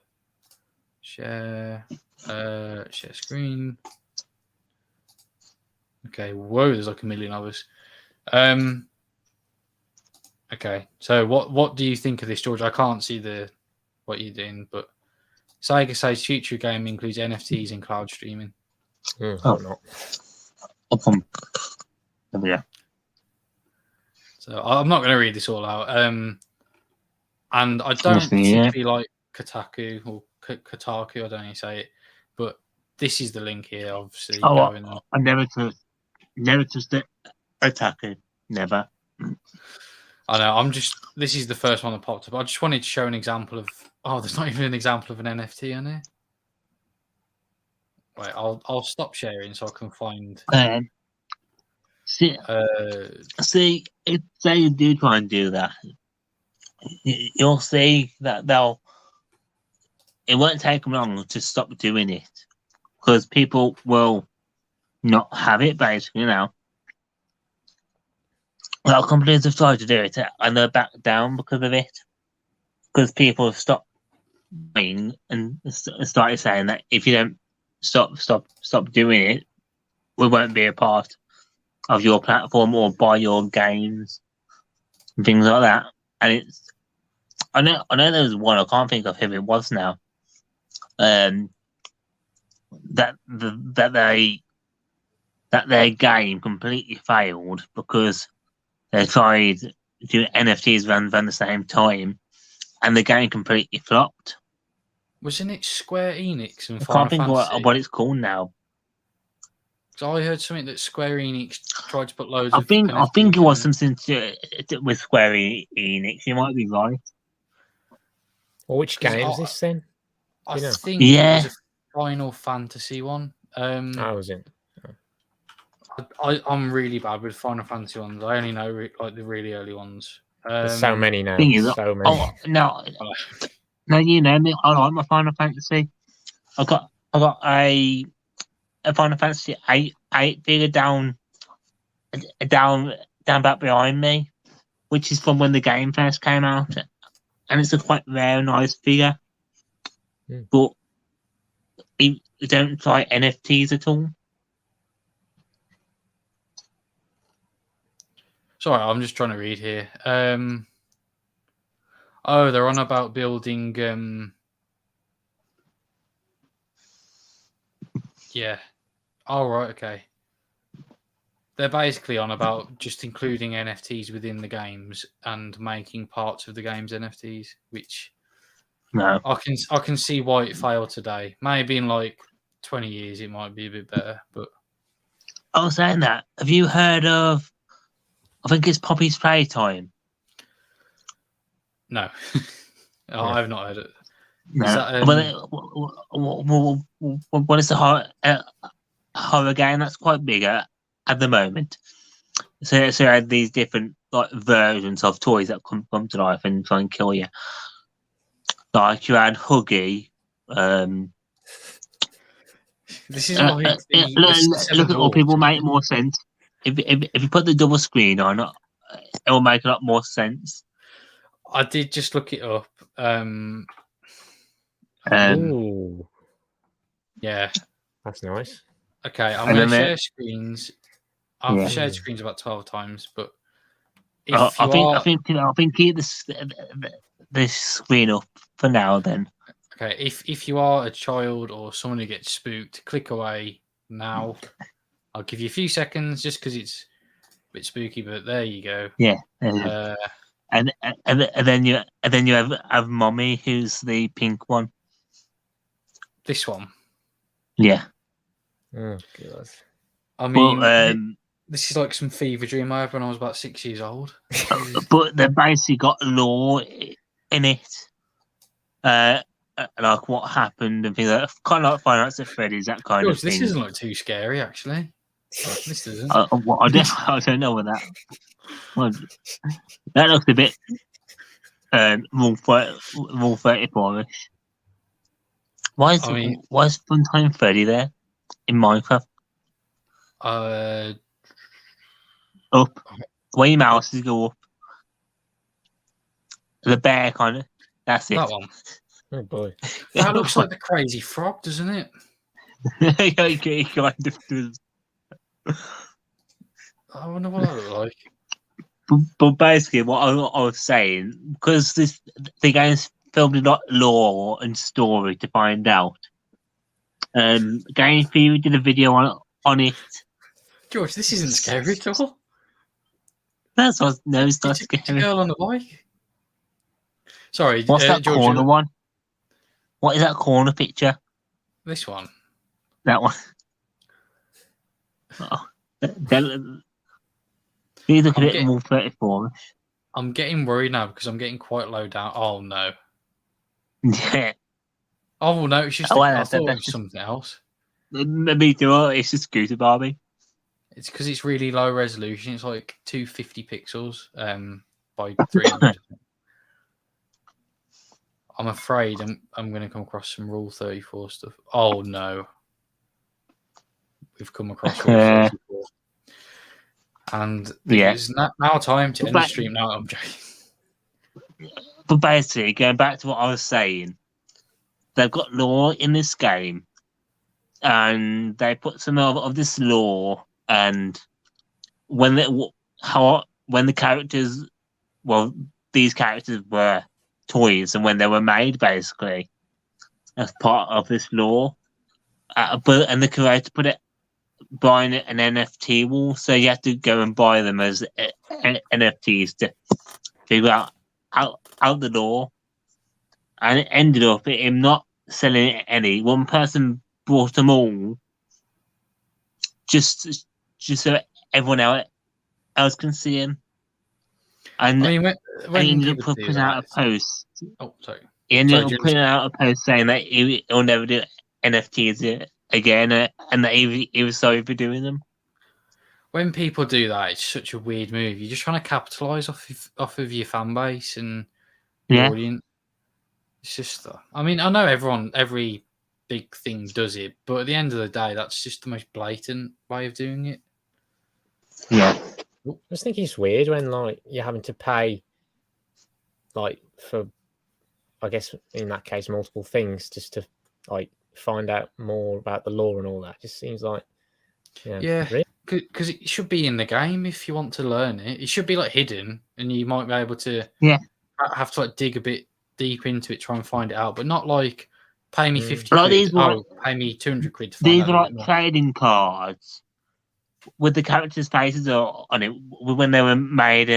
Share screen. Okay, whoa, there's like a million of us. Okay, so what do you think of this, George? I can't see what you're doing, but Sega says future game includes NFTs and cloud streaming. Not. Yeah. So I'm not going to read this all out. And I don't particularly like Kotaku or Kotaku. I don't know how you say it, but this is the link here. Obviously, I never trust it. Kotaku, never. I know. This is the first one that popped up. I just wanted to show an example of. Oh, there's not even an example of an NFT on here. Wait, I'll stop sharing so I can find. See, if they do try and do that, you'll see that it won't take them long to stop doing it because people will not have it, basically, now. A lot of companies have tried to do it and they're back down because of it. Because people have stopped buying and started saying that if you don't stop doing it, we won't be a part of your platform or buy your games and things like that. And I know there was one, I can't think of who it was now. That their game completely failed because they tried doing NFTs around the same time, and the game completely flopped. Wasn't it Square Enix and I Final can't think Fantasy? what it's called now. So I heard something that Square Enix tried to put loads. I think it was something with Square Enix. You might be right. Well, which game is this then? I think it was a Final Fantasy one. How was it? I'm really bad with Final Fantasy ones. I only know like the really early ones. There's so many now. Thing is, So many. no, you know me. I like my Final Fantasy. I got a Final Fantasy eight figure down back behind me, which is from when the game first came out, and it's a quite rare, nice figure. But you don't try NFTs at all. Sorry, I'm just trying to read here. Oh, they're on about building. Yeah. Oh, right. Okay. They're basically on about just including NFTs within the games and making parts of the games NFTs, which No. I can see why it failed today. Maybe in like 20 years it might be a bit better, but I was saying that. Have you heard of? I think it's Poppy's Playtime. no. I've not heard it. No. Is that, what is the horror game that's quite big at the moment? So you had these different like versions of toys that come to life and try and kill you. Like you had Huggy. This is like look at all people make more sense. If you put the double screen on, it will make a lot more sense. I did just look it up. Ooh, yeah, that's nice. Okay, I'm going to share screens. I've shared screens about 12 times, but I think keep this screen up for now. Then okay, if you are a child or someone who gets spooked, click away now. I'll give you a few seconds just because it's a bit spooky, but there you go. Yeah. And then you have Mommy, who's the pink one. This one. Yeah. Oh god. I mean, this is like some fever dream I had when I was about 6 years old. But they basically got lore in it, like what happened and things like that. Kind of like Five Nights at Freddy's, that kind of thing. This isn't like too scary, actually. This isn't. I don't know what that. Well, that looks a bit Rule 34-ish. Why is Funtime Freddy there in Minecraft? Up. Where your mouses go up. The bear kind of. That's it. That one. Oh boy. That looks like the crazy frog, doesn't it? He kind of does. I wonder what that looks like. But basically, what I was saying, because the game's filmed a lot lore and story to find out. Game Theory did a video on it. George, this isn't scary at all. It's not scary. It's a girl on a bike. Sorry, what's that George, corner one? What is that corner picture? This one. That one. These look a bit more 34. I'm getting worried now because I'm getting quite low down. Oh no. Yeah. Oh no, it's just I thought it was something else. Me too. It's just Scooter Barbie. It's because it's really low resolution. It's like 250 pixels by 300. I'm afraid I'm going to come across some Rule 34 stuff. Oh no. We've come across Rule 34. And it's now time to end the stream. Now I'm joking. But basically, going back to what I was saying, they've got lore in this game, and they put some of this lore. And when the characters, these characters were toys, and when they were made, basically, as part of this lore, and the creator put it buying an NFT wall, so you have to go and buy them as NFTs to figure out the lore, and it ended up him not selling any. One person bought them all, just so everyone else can see him. And I mean, when he ended up putting out a post. Oh, sorry. He ended up putting out a post saying that he'll never do NFTs again, and that he was sorry for doing them. when people do that, it's such a weird move. You're just trying to capitalize off of your fan base and your audience. It's just, I mean, I know every big thing does it, but at the end of the day, that's just the most blatant way of doing it. Yeah. I just think it's weird when like you're having to pay like for, I guess in that case, multiple things just to like find out more about the law and all that. Just seems like, yeah, because it should be in the game if you want to learn it. It should be like hidden, and you might be able to have to like dig a bit deep into it, try and find it out, but not like pay me 50 quid. Pay me 200 quid to find out. These are like trading cards with the characters' faces on it when they were made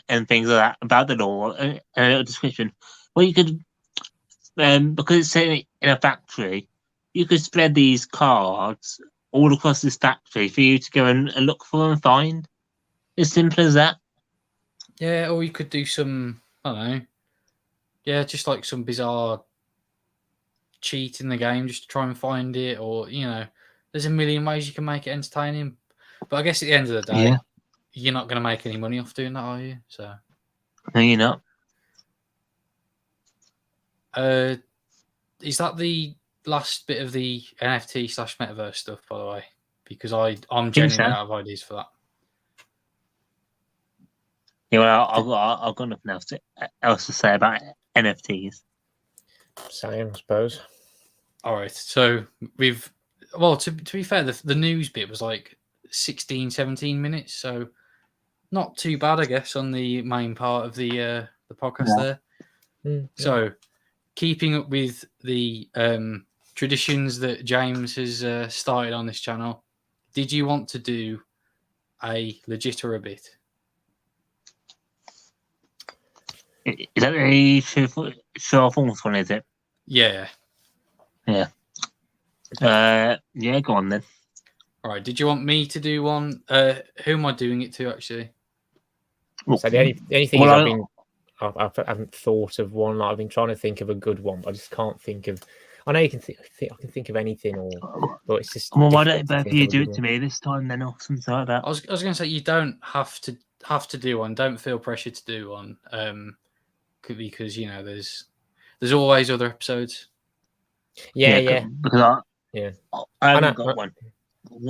and things like that about the law and a little description. Well, you could, because it's in a factory, you could spread these cards all across this factory for you to go and look for and find. As simple as that. Yeah, or you could do some, I don't know. Yeah, just like some bizarre cheat in the game just to try and find it, or there's a million ways you can make it entertaining. But I guess at the end of the day, you're not going to make any money off doing that, are you? So no, you're not. Is that the last bit of the NFT / Metaverse stuff, by the way? Because I'm genuinely out of ideas for that. Yeah, well, I've got nothing else to say about NFTs. Same, I suppose. All right, so to be fair, the news bit was like 16, 17 minutes, so not too bad, I guess, on the main part of the podcast there. So, keeping up with the traditions that James has started on this channel, did you want to do a legit or a bit? Is that the true or false one, is it? Yeah. Yeah. Yeah, go on then. All right. Did you want me to do one? Who am I doing it to, actually? So the only thing is I haven't thought of one. Like, I've been trying to think of a good one, but I just can't think of. I know you can I can think of anything, but it's just. Well, why don't both of you do it to me this time then, or something like that? I was going to say you don't have to do one. Don't feel pressure to do one. Because there's always other episodes. Yeah. Because I haven't got one.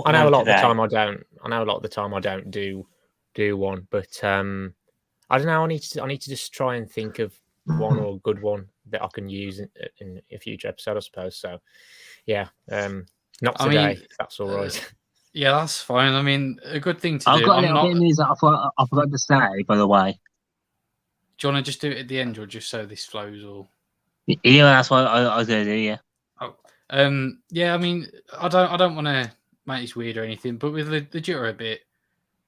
I know a lot of the time I don't. I know a lot of the time I don't do one, but I don't know. I need to just try and think of one or a good one that I can use in a future episode, I suppose. So, yeah, not today. If that's all right. Yeah, that's fine. I mean, a good thing to do. I've got a little bit of news that I forgot to say, by the way. Do you want to just do it at the end, or just so this flows? Or yeah, that's what I was going to do. Yeah. Yeah. I mean, I don't want to make this weird or anything, but with the legit a bit,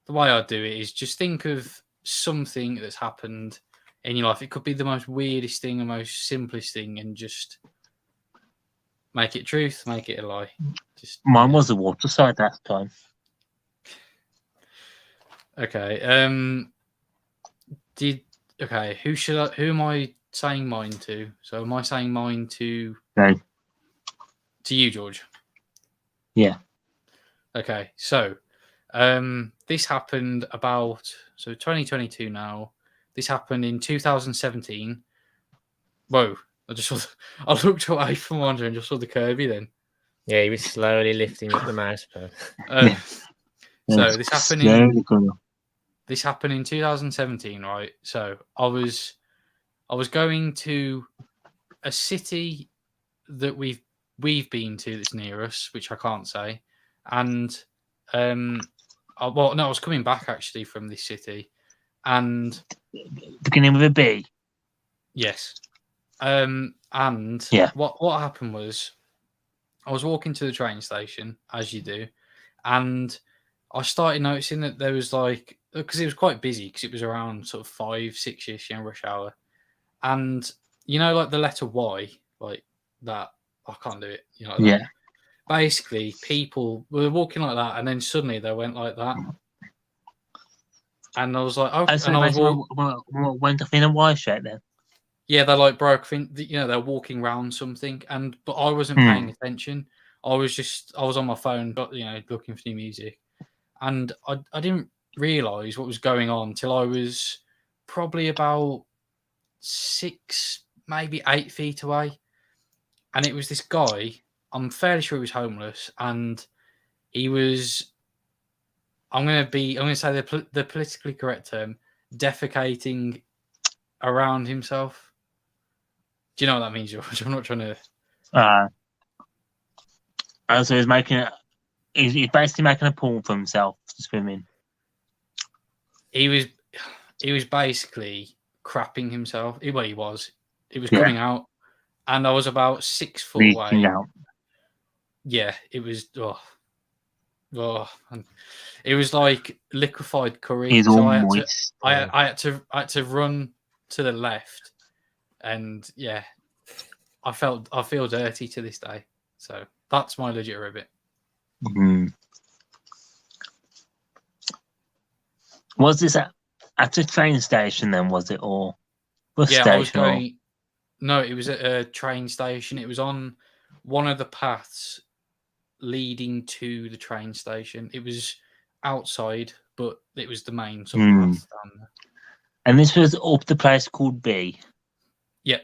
the way I do it is just think of something that's happened in your life. It could be the most weirdest thing, the most simplest thing, and just make it truth, make it a lie. Mine was the water side that time. Okay. Who am I saying mine to? So am I saying mine to you, George? Yeah. Okay. So this happened about 2022 now. This happened in 2017. Whoa. I looked away from one and just saw the Kirby then. Yeah, he was slowly lifting up the mouse pad. So this happened in 2017, right? So I was going to a city that we've been to that's near us, which I can't say, and I was coming back actually from this city, and beginning with a B. Yes, and what happened was I was walking to the train station as you do, and I started noticing that there was because it was quite busy because it was around sort of 5-6ish rush hour, and like the letter Y, like that. I can't do it. Like that. Basically, people were walking like that, and then suddenly they went like that, and I was like, "Oh!" So and I went off in a Y shape then. Yeah, they like broke. They're walking around something, but I wasn't paying attention. I was on my phone, but looking for new music, and I didn't realise what was going on till I was probably about 6, maybe 8 feet away, and it was this guy. I'm fairly sure he was homeless, and he was. I'm going to say the politically correct term, defecating around himself. Do you know what that means, George? I'm not trying to. So he's basically making a pool for himself to swim in. He was basically crapping himself. Well, he was. It was coming out, and I was about 6 foot Leaking away. out. Yeah, it was. And it was like liquefied curry. He's so all I had moist. to I had to run to the left, and yeah, I feel dirty to this day. So that's my legit ribbit. Mm-hmm. Was this at the train station then? Was it or bus station? I was going. No, it was at a train station. It was on one of the paths leading to the train station. It was outside, but it was the main sort of path down there. And this was up the place called B. Yep.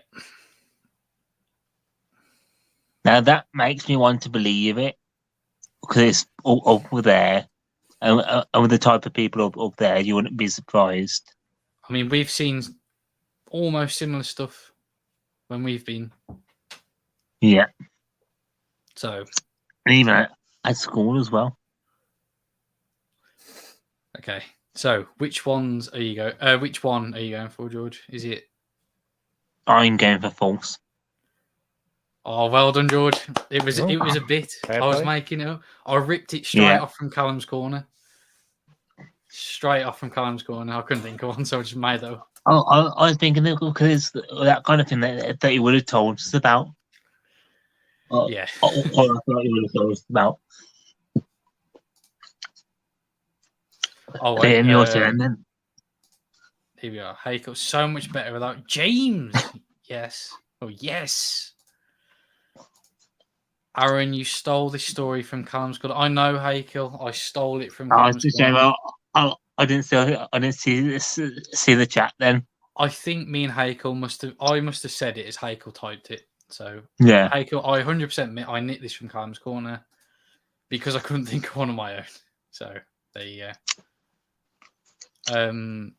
Now that makes me want to believe it because it's up there, and with the type of people up there, you wouldn't be surprised. I mean, we've seen almost similar stuff when we've been. Yeah. So. And even at school as well. Okay. So, which one are you going for, George? Is it? I'm going for false. Oh, well done, George. It was a bit. I was making it up. I ripped it straight off from Callum's corner. Straight off from Callum's corner. I couldn't think of one, so I just made that up. I was thinking because that kind of thing that he would have told us about. Yeah. I thought he would have told us about. Oh, wait. Your turn then. Here we are. Hakel, so much better without James. Yes. Oh, yes. Aaron, you stole this story from Callum's corner. I know, Hakel. I stole it from Callum's corner. I didn't see the chat then. I think me and Hakel must have said it as Hakel typed it. So yeah, Hakel, I 100% admit I nicked this from Callum's corner because I couldn't think of one of my own. So there you go.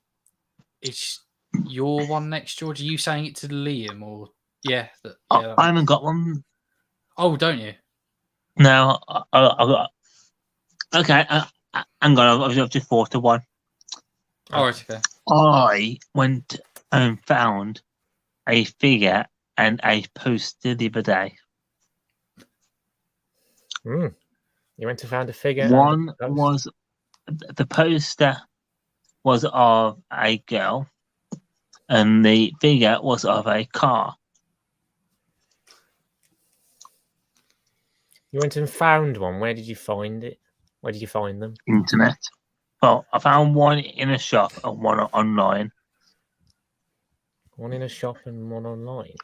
It's your one next, George. Are you saying it to Liam or yeah? I haven't got one. Oh, don't you? No, I got. Okay, hang on. I've just thought of one. All right, okay. I went and found a figure and a poster the other day. You went to find a figure. One was the poster was of a girl, and the figure was of a car. You went and found one. Where did you find it? Where did you find them? Internet. Well, I found one in a shop and one online. One in a shop and one online.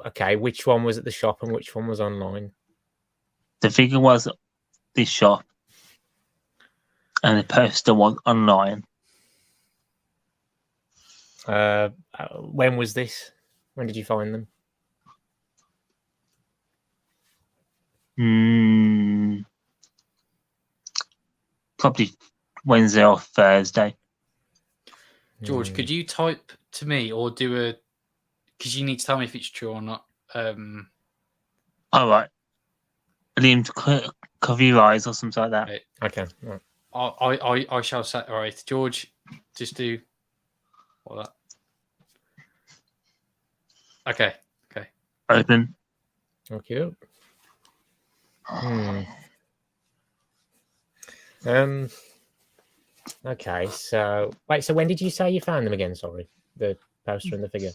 Okay, which one was at the shop and which one was online? The figure was this shop, and the poster was online. When was this? When did you find them? Probably Wednesday or Thursday. George, could you type to me or do a? Because you need to tell me if it's true or not. All right. Liam, to cover your eyes or something like that. Right. Okay. Right. I shall say. All right, George, just do all that. Okay. Open. Okay. Okay, so wait, so when did you say you found them again? Sorry, the poster and the figure.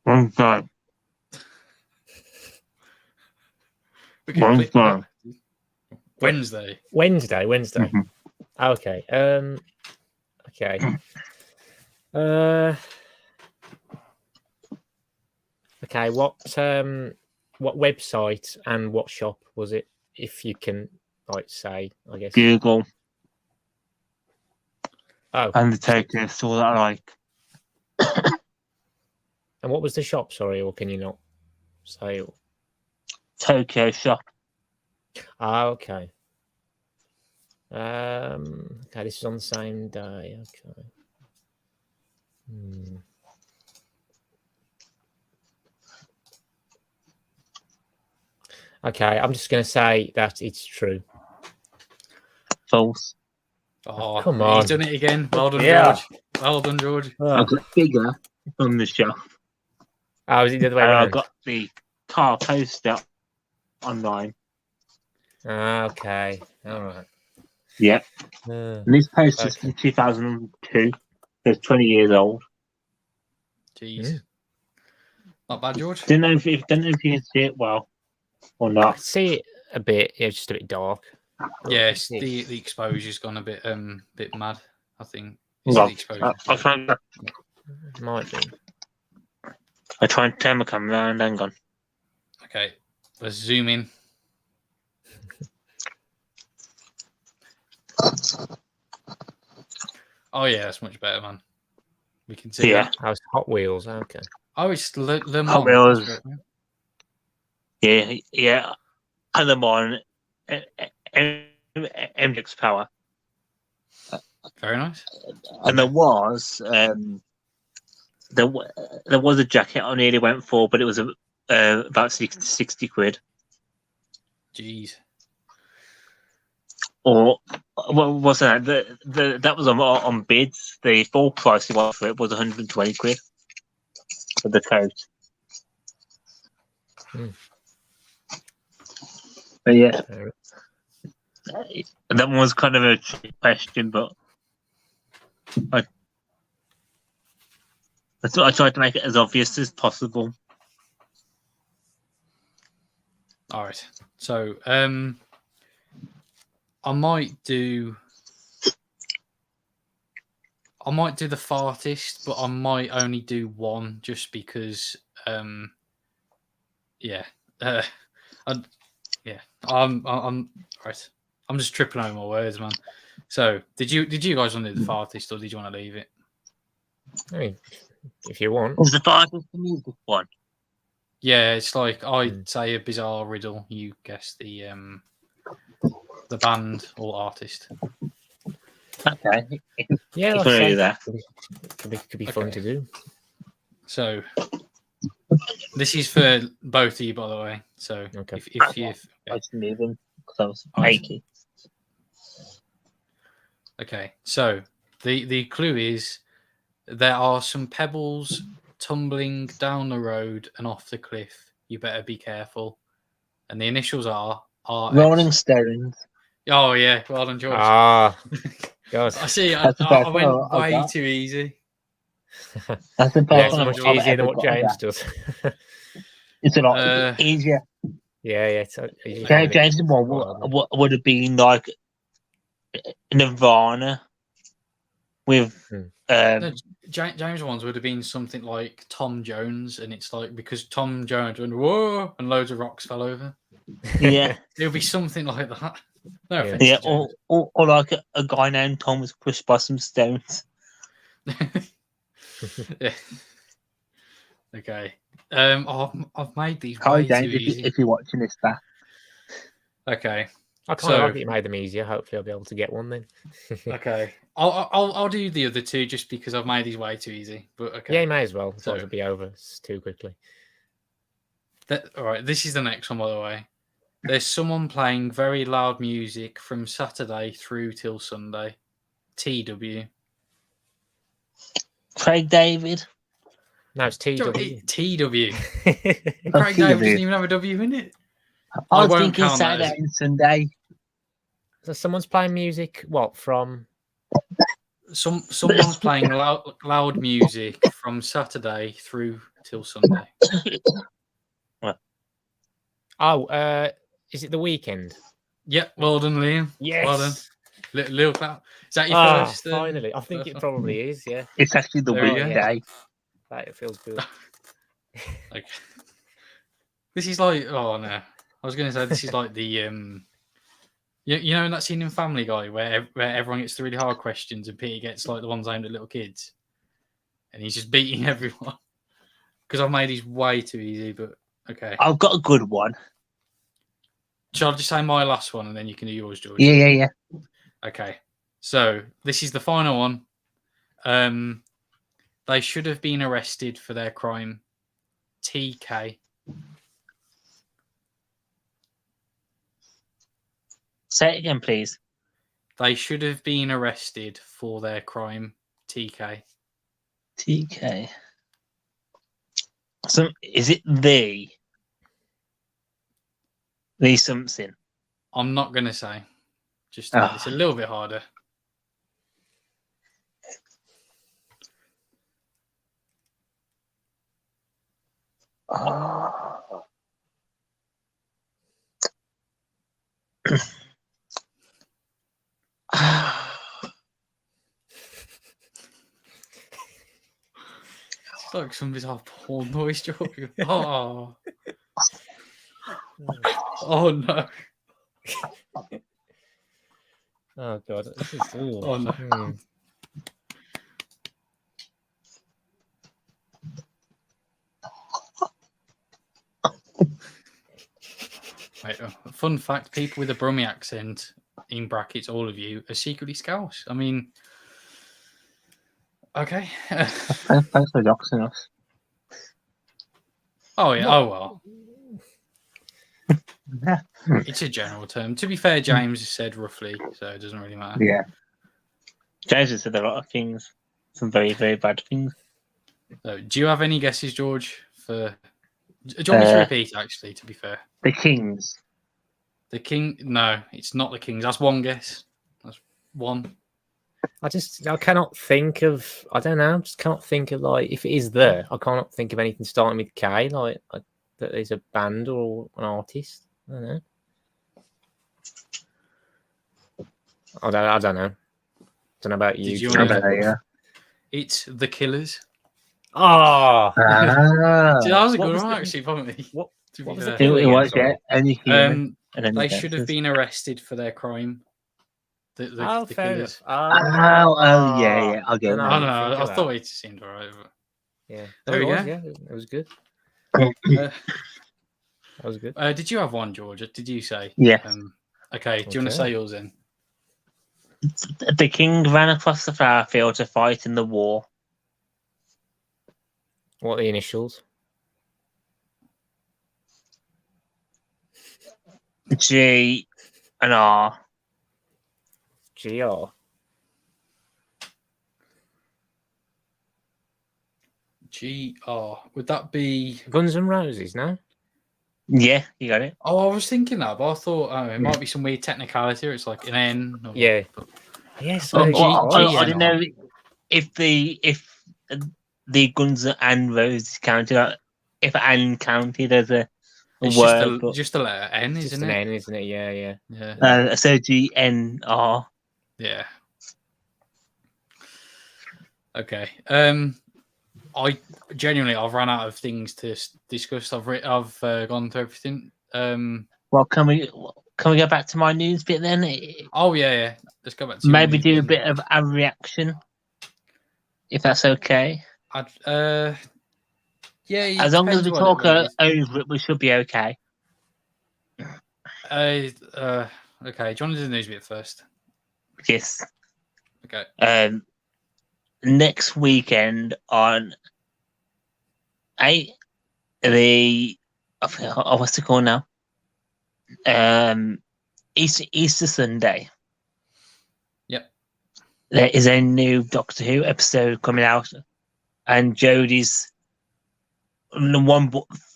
Wednesday. Wednesday. Wednesday. Okay. Okay. Okay, what website and what shop was it? If you can, like, say, I guess. Google Oh, and the Tokyo store that I like. and what was the shop? Sorry, or can you not say? Tokyo shop. Ah, okay. Okay, this is on the same day. Okay. Okay, I'm just going to say that it's true. False. Oh, come on. He's done it again. Well done, Yeah. George. Well done, George. I got bigger on the shop. Oh, is it the other way And I around? got the car poster online. Ah, okay. All right. Yeah. And this poster's from 2002. So it's 20 years old. Jeez. Not bad, George. Don't know if you can see it well or I not. can see it a bit. Yeah, it's just a bit dark. Yes, the exposure's gone a bit mad, I think. Is Well, it the exposure? I'll try and Might be. turn my camera around. Hang on. Okay, let's zoom in. Oh yeah, that's much better, man. We can see. Yeah. That. Oh, it's Hot Wheels. Okay. Oh, it's Le Mans. Hot Wheels. Yeah. And Le Mans. MX Power. Very nice. And there was there was a jacket I nearly went for, but it was about 60 quid. Jeez. Or what was that? That was on bids. The full price you want for it was 120 quid for the coat. But yeah, that one was kind of a tricky question, but I tried to make it as obvious as possible. All right. So, I might do the fartist, but I might only do one just because, yeah. I'm right. I'm just tripping over my words, man. So, did you guys want to do the fartist, or did you want to leave it? I mean, if you want. Was the farthest the music one? Yeah, it's like I'd say a bizarre riddle. You guess the band or artist. Okay. Yeah, I'll do that. Could be fun to do. So, this is for both of you, by the way. So, Okay. if you I just move them because I was Alright. achy. Okay, so the clue is there are some pebbles tumbling down the road and off the cliff. You better be careful. And the initials are RS. Rolling Stones. Oh yeah, well done, George. Ah, God. I see. I That's the first went one I way got. too easy. That's the Yeah, first it's one much I've easier than ever what got James that. does. It's a lot easier. Yeah. It's James' one would have been like Nirvana with No, James ones would have been something like Tom Jones, and it's like because Tom Jones went whoa and loads of rocks fell over. yeah. It would be something like that. No Yeah. offense Yeah, to James. or like a guy named Tom was crushed by some stones. Yeah. Okay. I've made these Hi, way too James, easy. if you're watching this, that. Okay. I kind So- of like that you made them easier. Hopefully, I'll be able to get one then. Okay. I'll do the other two just because I've made these way too easy. But okay. Yeah, you may as well. So- It'll be over too quickly. All right. This is the next one, by the way. There's someone playing very loud music from Saturday through till Sunday. TW. Craig David. No, it's TW. TW. Oh, Craig David TW. doesn't even have a W in it. I was won't thinking count that as- Saturday and Sunday. So someone's playing music. What from? Someone's playing loud music from Saturday through till Sunday. Oh, is it the weekend? Yep, well done, Liam. Yes. Well done. Little clap. Is that your Ah, first? finally. I think first it one? probably is. Yeah, It's actually the There we go. weekday. it feels good. Okay. This is like, oh no, I was going to say this is like the you know in that scene in Family Guy where everyone gets the really hard questions and Peter gets like the ones aimed at little kids, and he's just beating everyone because I've made these way too easy. But okay, I've got a good one. shall I just say my last one and then you can do yours, George? Yeah. Okay, so this is the final one. They should have been arrested for their crime. TK. Say it again, please. They should have been arrested for their crime. TK. TK. So is it the something? I'm not going to say. Just to make this a little bit harder. It's like somebody's off porn noise, George. Oh. Oh no. Oh god. This is, Oh no. Wait, fun fact: people with a Brummie accent, in brackets, all of you, are secretly Scouse. I mean, okay. Thanks for doxing us. Oh yeah. Oh well. It's a general term. To be fair, James has said roughly, so it doesn't really matter. Yeah. James has said a lot of things, some very, very bad things. So, do you have any guesses, George? Do you want me to repeat? Actually, to be fair, the Kings. The King. No, it's not the Kings. That's one guess. That's one. I cannot think of. I don't know. I just cannot think of like if it is there. I cannot think of anything starting with K. Like that there's a band or an artist. I don't know. I don't know. Don't know about you. Did you I don't know, yeah. It's The Killers. Oh, See, that was a What good was one, the- actually, probably. what To what be was the fair. killer It again, was, sorry? yeah. Any human. And any They should have senses. been arrested for their crime. The Fair Killers. enough. Yeah. I'll go. No, I don't didn't know. think I of thought that. it seemed alright. But... Yeah, There we go. Yeah, it was good. Uh, That was good. did you have one, George? Did you say? Yeah. Okay. Do you want to say yours then? The king ran across the flower field to fight in the war. What are the initials? G and R. GR. GR. Would that be Guns N' Roses, no? Yeah, you got it. Oh, I was thinking that, but I thought it might be some weird technicality. Or it's like an N. Or... Yeah. Yes. Oh, I didn't know if the Guns and Roses counted. If N counted as a It's word, just a letter N, Just isn't an it? N, isn't it? Yeah. Yeah. so GNR. Yeah. Okay. I genuinely I've run out of things to discuss. I've gone through everything. Well, can we go back to my news bit then? Oh yeah. Let's go back to Maybe do a bit of a reaction, if that's okay. Yeah. As long as we talk it over it, we should be okay. Okay. Do you want to do the news bit first? Yes. Okay. Next weekend on what's it called now? Easter Sunday. Yep. There is a new Doctor Who episode coming out, and Jodie's one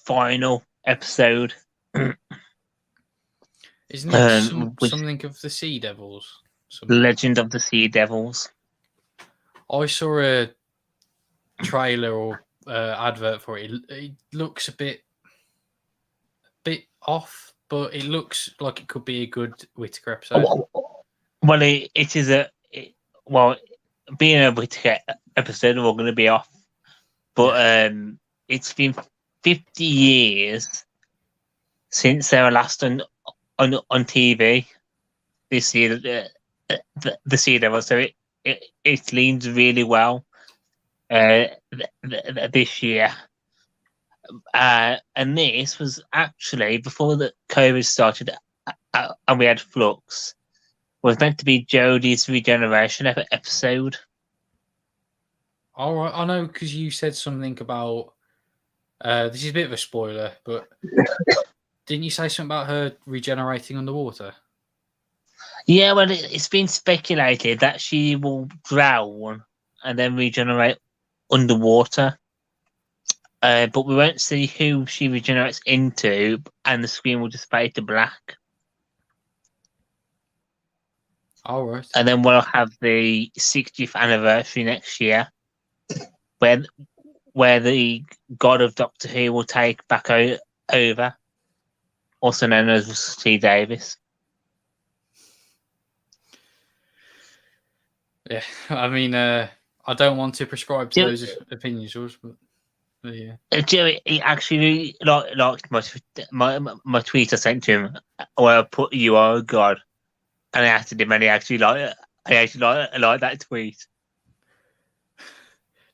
final episode. Isn't it something of the Sea Devils? Legend of the Sea Devils. I saw a trailer or advert for it. It looks a bit off, but it looks like it could be a good Whittaker episode. Well, it is being a Whittaker episode, we're going to be off. But it's been 50 years since they were last on TV this year, the Sea Devil. So it leans really well this year. And this was actually before the COVID started, and we had Flux. Was meant to be Jodie's regeneration episode. All right, I know because you said something about. This is a bit of a spoiler, but didn't you say something about her regenerating underwater? Yeah, well, it's been speculated that she will drown and then regenerate underwater. But we won't see who she regenerates into, and the screen will just fade to black. All right. And then we'll have the 60th anniversary next year, where the god of Doctor Who will take back over, also known as Russell T Davies. Yeah, I mean, I don't want to prescribe to those opinions, George, but yeah. Joey, he actually liked my tweet I sent to him where I put "You are a god," and I asked him, and he actually liked that tweet.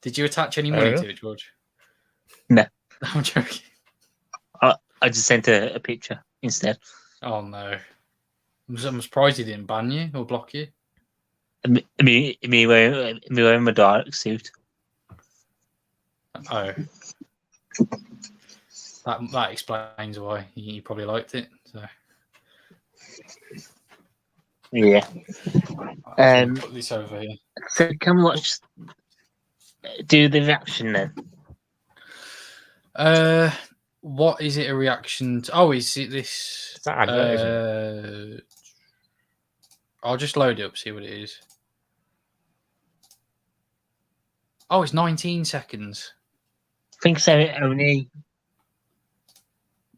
Did you attach any money to it, George? No, I'm joking. I just sent a picture instead. Oh no, I'm surprised he didn't ban you or block you. Me wearing my dark suit. Oh, that explains why he probably liked it. So yeah. Put this over here. So can we do the reaction then? What is it a reaction to? Oh, is it this? It's that advert, isn't it? I'll just load it up, see what it is. Oh, it's 19 seconds. I think so. Only.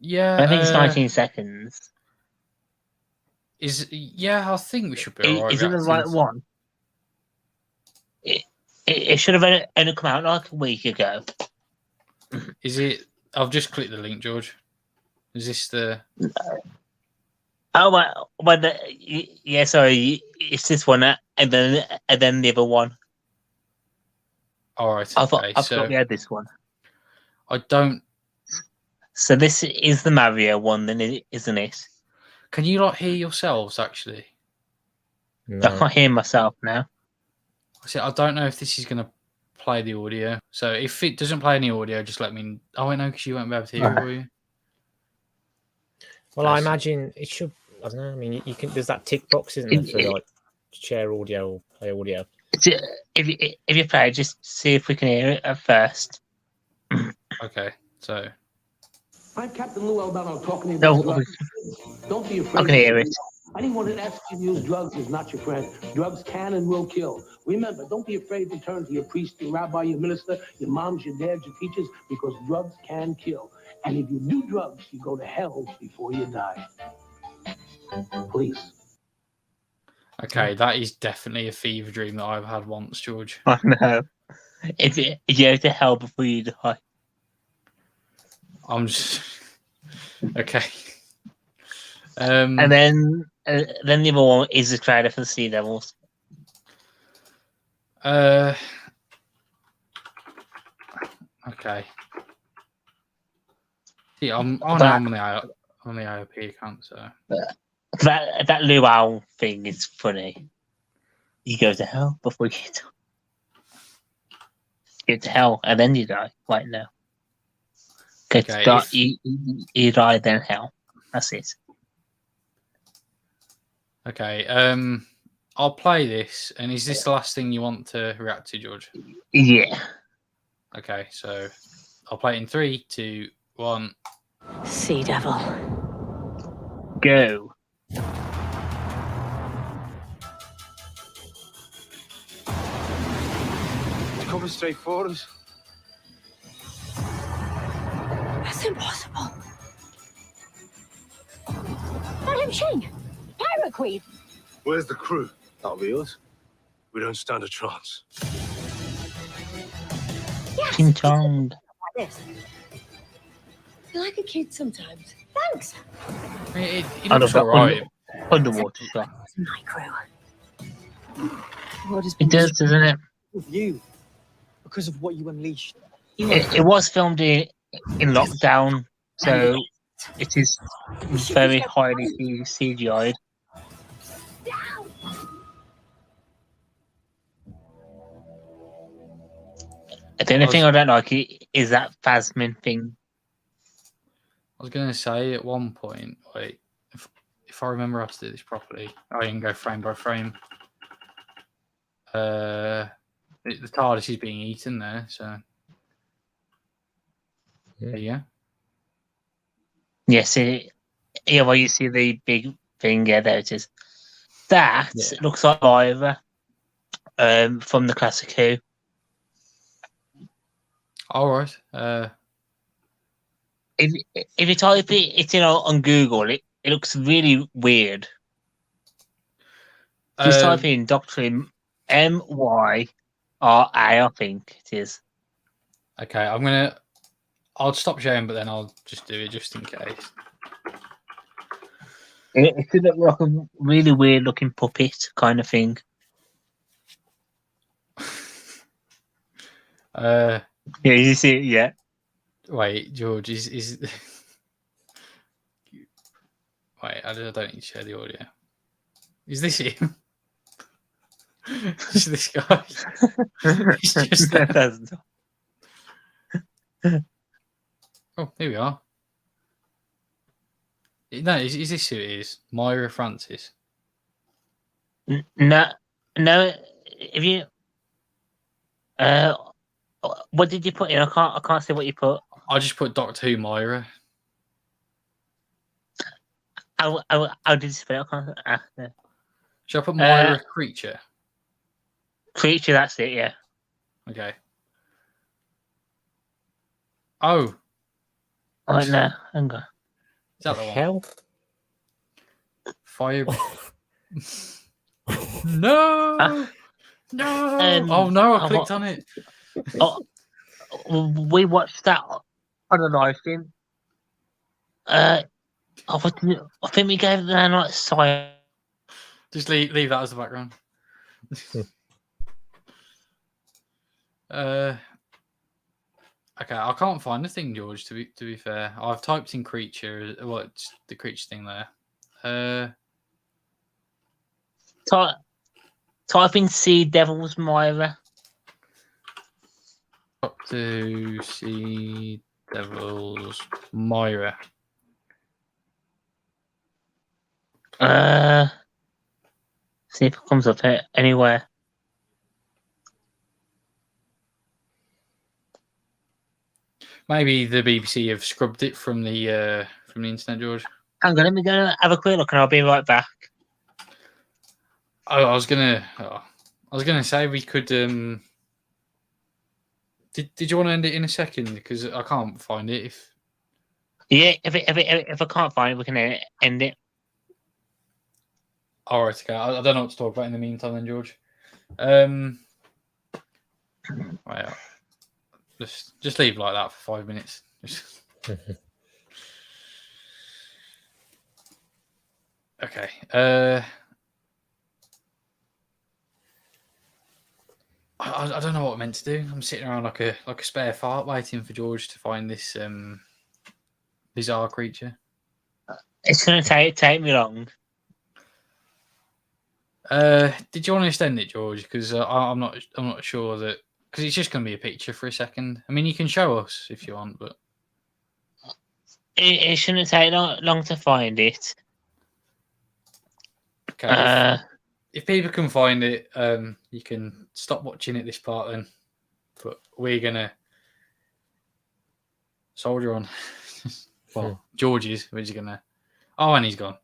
Yeah. I think it's 19 seconds. I think we should be alright. Is it the right one? It should have only come out like a week ago. Is it? I've just clicked the link, George. Is this the? Oh, well, yeah. Sorry, it's this one, and then the other one. All right. I thought we had this one. I don't. So this is the Mario one, then, isn't it? Can you not hear yourselves actually? No. I can't hear myself now. I don't know if this is going to play the audio. So if it doesn't play any audio, just let me. Oh, I know because you won't be able to hear it, will you? Well, I imagine it should. I don't know. I mean, you can. There's that tick box, isn't there, for like share audio or play audio. If you play, just see if we can hear it at first. Okay, so. I'm Captain Lou Albano talking to you about drugs. Don't be afraid. I can hear it. Anyone that asks you to use drugs is not your friend. Drugs can and will kill. Remember, don't be afraid to turn to your priest, your rabbi, your minister, your moms, your dads, your teachers, because drugs can kill. And if you do drugs, you go to hell before you die. Please. Okay, that is definitely a fever dream that I've had once, George. I know. If you go to hell before you die. I'm just okay. And then the other one is the trailer for the Sea Devils. Okay. See, I'm on the IOP account, so that luau thing is funny. You go to hell before you die. Go to hell and then you die. Right now. You die, then hell. That's it. Okay. I'll play this. And is this the last thing you want to react to, George? Yeah. Okay, so I'll play it in 3, 2, 1. Sea Devil. Go. It's coming straight for us. That's impossible. Madam Ching! Pirate Queen! Where's the crew? That'll be us. We don't stand a chance. Yes! King Kong. Like this. You're like a kid sometimes. Thanks. It I looks love that alright. underwater shot. My crew. What has It been does, doesn't it? With you, because of what you unleashed. It was filmed in lockdown, so it is very highly CGI'd. The only thing I don't like is that Phasmin thing. I was going to say at one point, wait, if I remember how to do this properly, I can go frame by frame. The TARDIS is being eaten there, so there you go. Yes, yeah, well, you see the big thing, yeah, there it is. That looks like Lyra from the classic Who. All right. If you type it in on Google, it looks really weird. Just type in Doctor Myra, I think it is. Okay, I'll stop sharing, but then I'll just do it just in case. It could look like a really weird looking puppet kind of thing. Yeah, you see it, yeah. Wait, George, is wait, I don't need to share the audio. Is this him? Is this guy? He's just there. Oh, here we are. No, is this who it is? Myra Francis. No. If you, what did you put in? I can't see what you put. I just put Doctor Who Myra. How did you spell it? I can't. No. Should I put Myra Creature? Creature, that's it. Yeah. Okay. Oh. Oh no, hang on. Is that the one? Hell? Fire. No. No. Oh no! I clicked on it. We watched that on a live stream. I think we gave them like science. Just leave that as the background. Okay, I can't find the thing, George. To be fair, I've typed in creature. What's the creature thing there? Type in Sea Devils Myra. To Sea Devils Myra. See if it comes up here anywhere. Maybe the BBC have scrubbed it from the internet, George. Hang on, let me go have a quick look, and I'll be right back. I was gonna say we could. Did you want to end it in a second? Because I can't find it. Yeah, if I can't find it, we can end it. All right, okay. I don't know what to talk about in the meantime, then, George. Right, just leave like that for 5 minutes. Okay. I don't know what I'm meant to do. I'm sitting around like a spare fart, waiting for George to find this bizarre creature. It's gonna take me long. Did you want to extend it, George? Because I'm not sure that, because it's just going to be a picture for a second. I mean, you can show us if you want, but It shouldn't take long to find it. okay. If people can find it, you can stop watching at this part then. But we're gonna soldier on. Well, George is. Where's he gonna? Oh, and he's gone.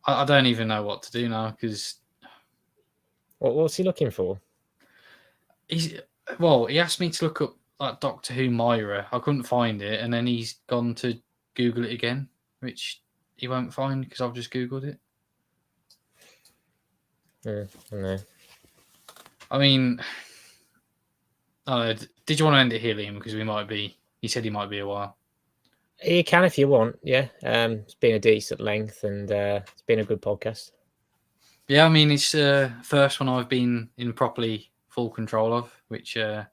I don't even know what to do now because. What's he looking for? He asked me to look up like Doctor Who Myra. I couldn't find it, and then he's gone to Google it again, which he won't find because I've just Googled it. No. I mean, I don't know, did you want to end it here, Liam? Because we might be He said he might be a while. You can if you want. Yeah, it's been a decent length, and it's been a good podcast. Yeah, I mean, it's the first one I've been in properly full control of, which I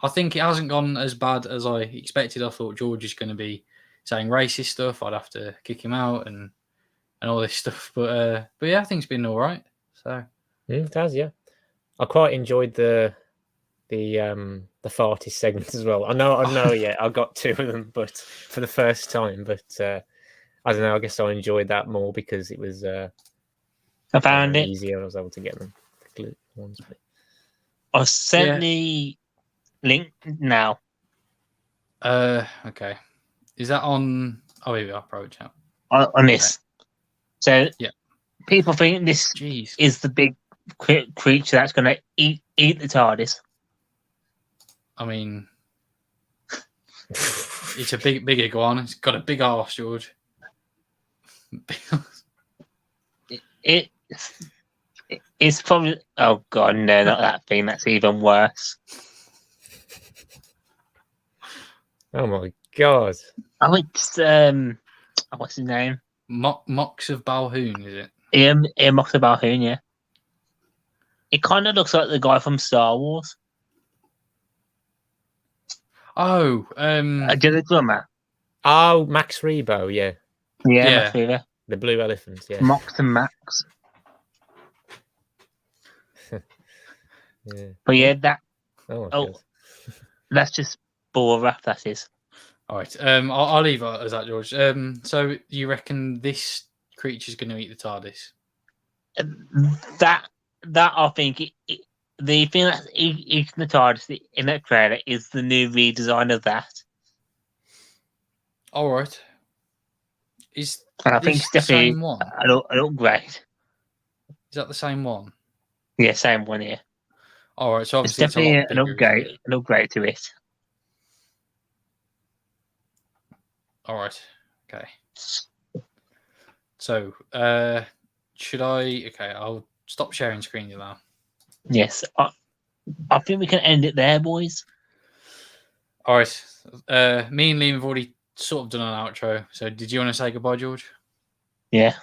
think it hasn't gone as bad as I expected. I thought George is going to be saying racist stuff. I'd have to kick him out and all this stuff. But yeah, I think it's been all right. So It has, yeah. I quite enjoyed the farty segment as well. I know. Yeah, I got 2 of them, but for the first time. But I don't know. I guess I enjoyed that more because it was. I found it. Easier. I was able to get them. I sent the link now. Okay. Is that on? Oh, here we are. Pro chat. On this. So yeah, people think this is the big creature that's going to eat the TARDIS. I mean, it's a big iguana. It's got a big arse, George. It's probably. Oh god, no, not that thing. That's even worse. Oh my god! Oh, it's what's his name? Mox of Balhoun, is it? Yeah, Mox of Balhoun. Yeah. It kind of looks like the guy from Star Wars. Oh, the drummer. Oh, Max Rebo, yeah. Yeah, Max Rebo. The blue elephant, yeah. Mox and Max. Yeah. But yeah, that. Oh, that's just ball wrap. That is. All right. I'll leave it as that, George. So you reckon this creature's going to eat the TARDIS? That I think the thing that's eating the TARDIS in that trailer is the new redesign of that. All right. And I think it's definitely same one? an upgrade. Is that the same one? Yeah, same one here. All right. So obviously it's definitely it's a lot bigger, an upgrade to it. All right. Okay. So, should I? Okay, I'll stop sharing screen now. Yes, I think we can end it there, boys. All right. Me and Liam have already sort of done an outro. So, did you want to say goodbye, George? Yeah.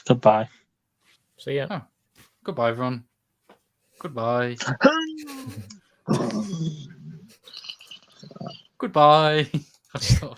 Goodbye. So yeah. Oh, goodbye, everyone. Goodbye. Goodbye. I just thought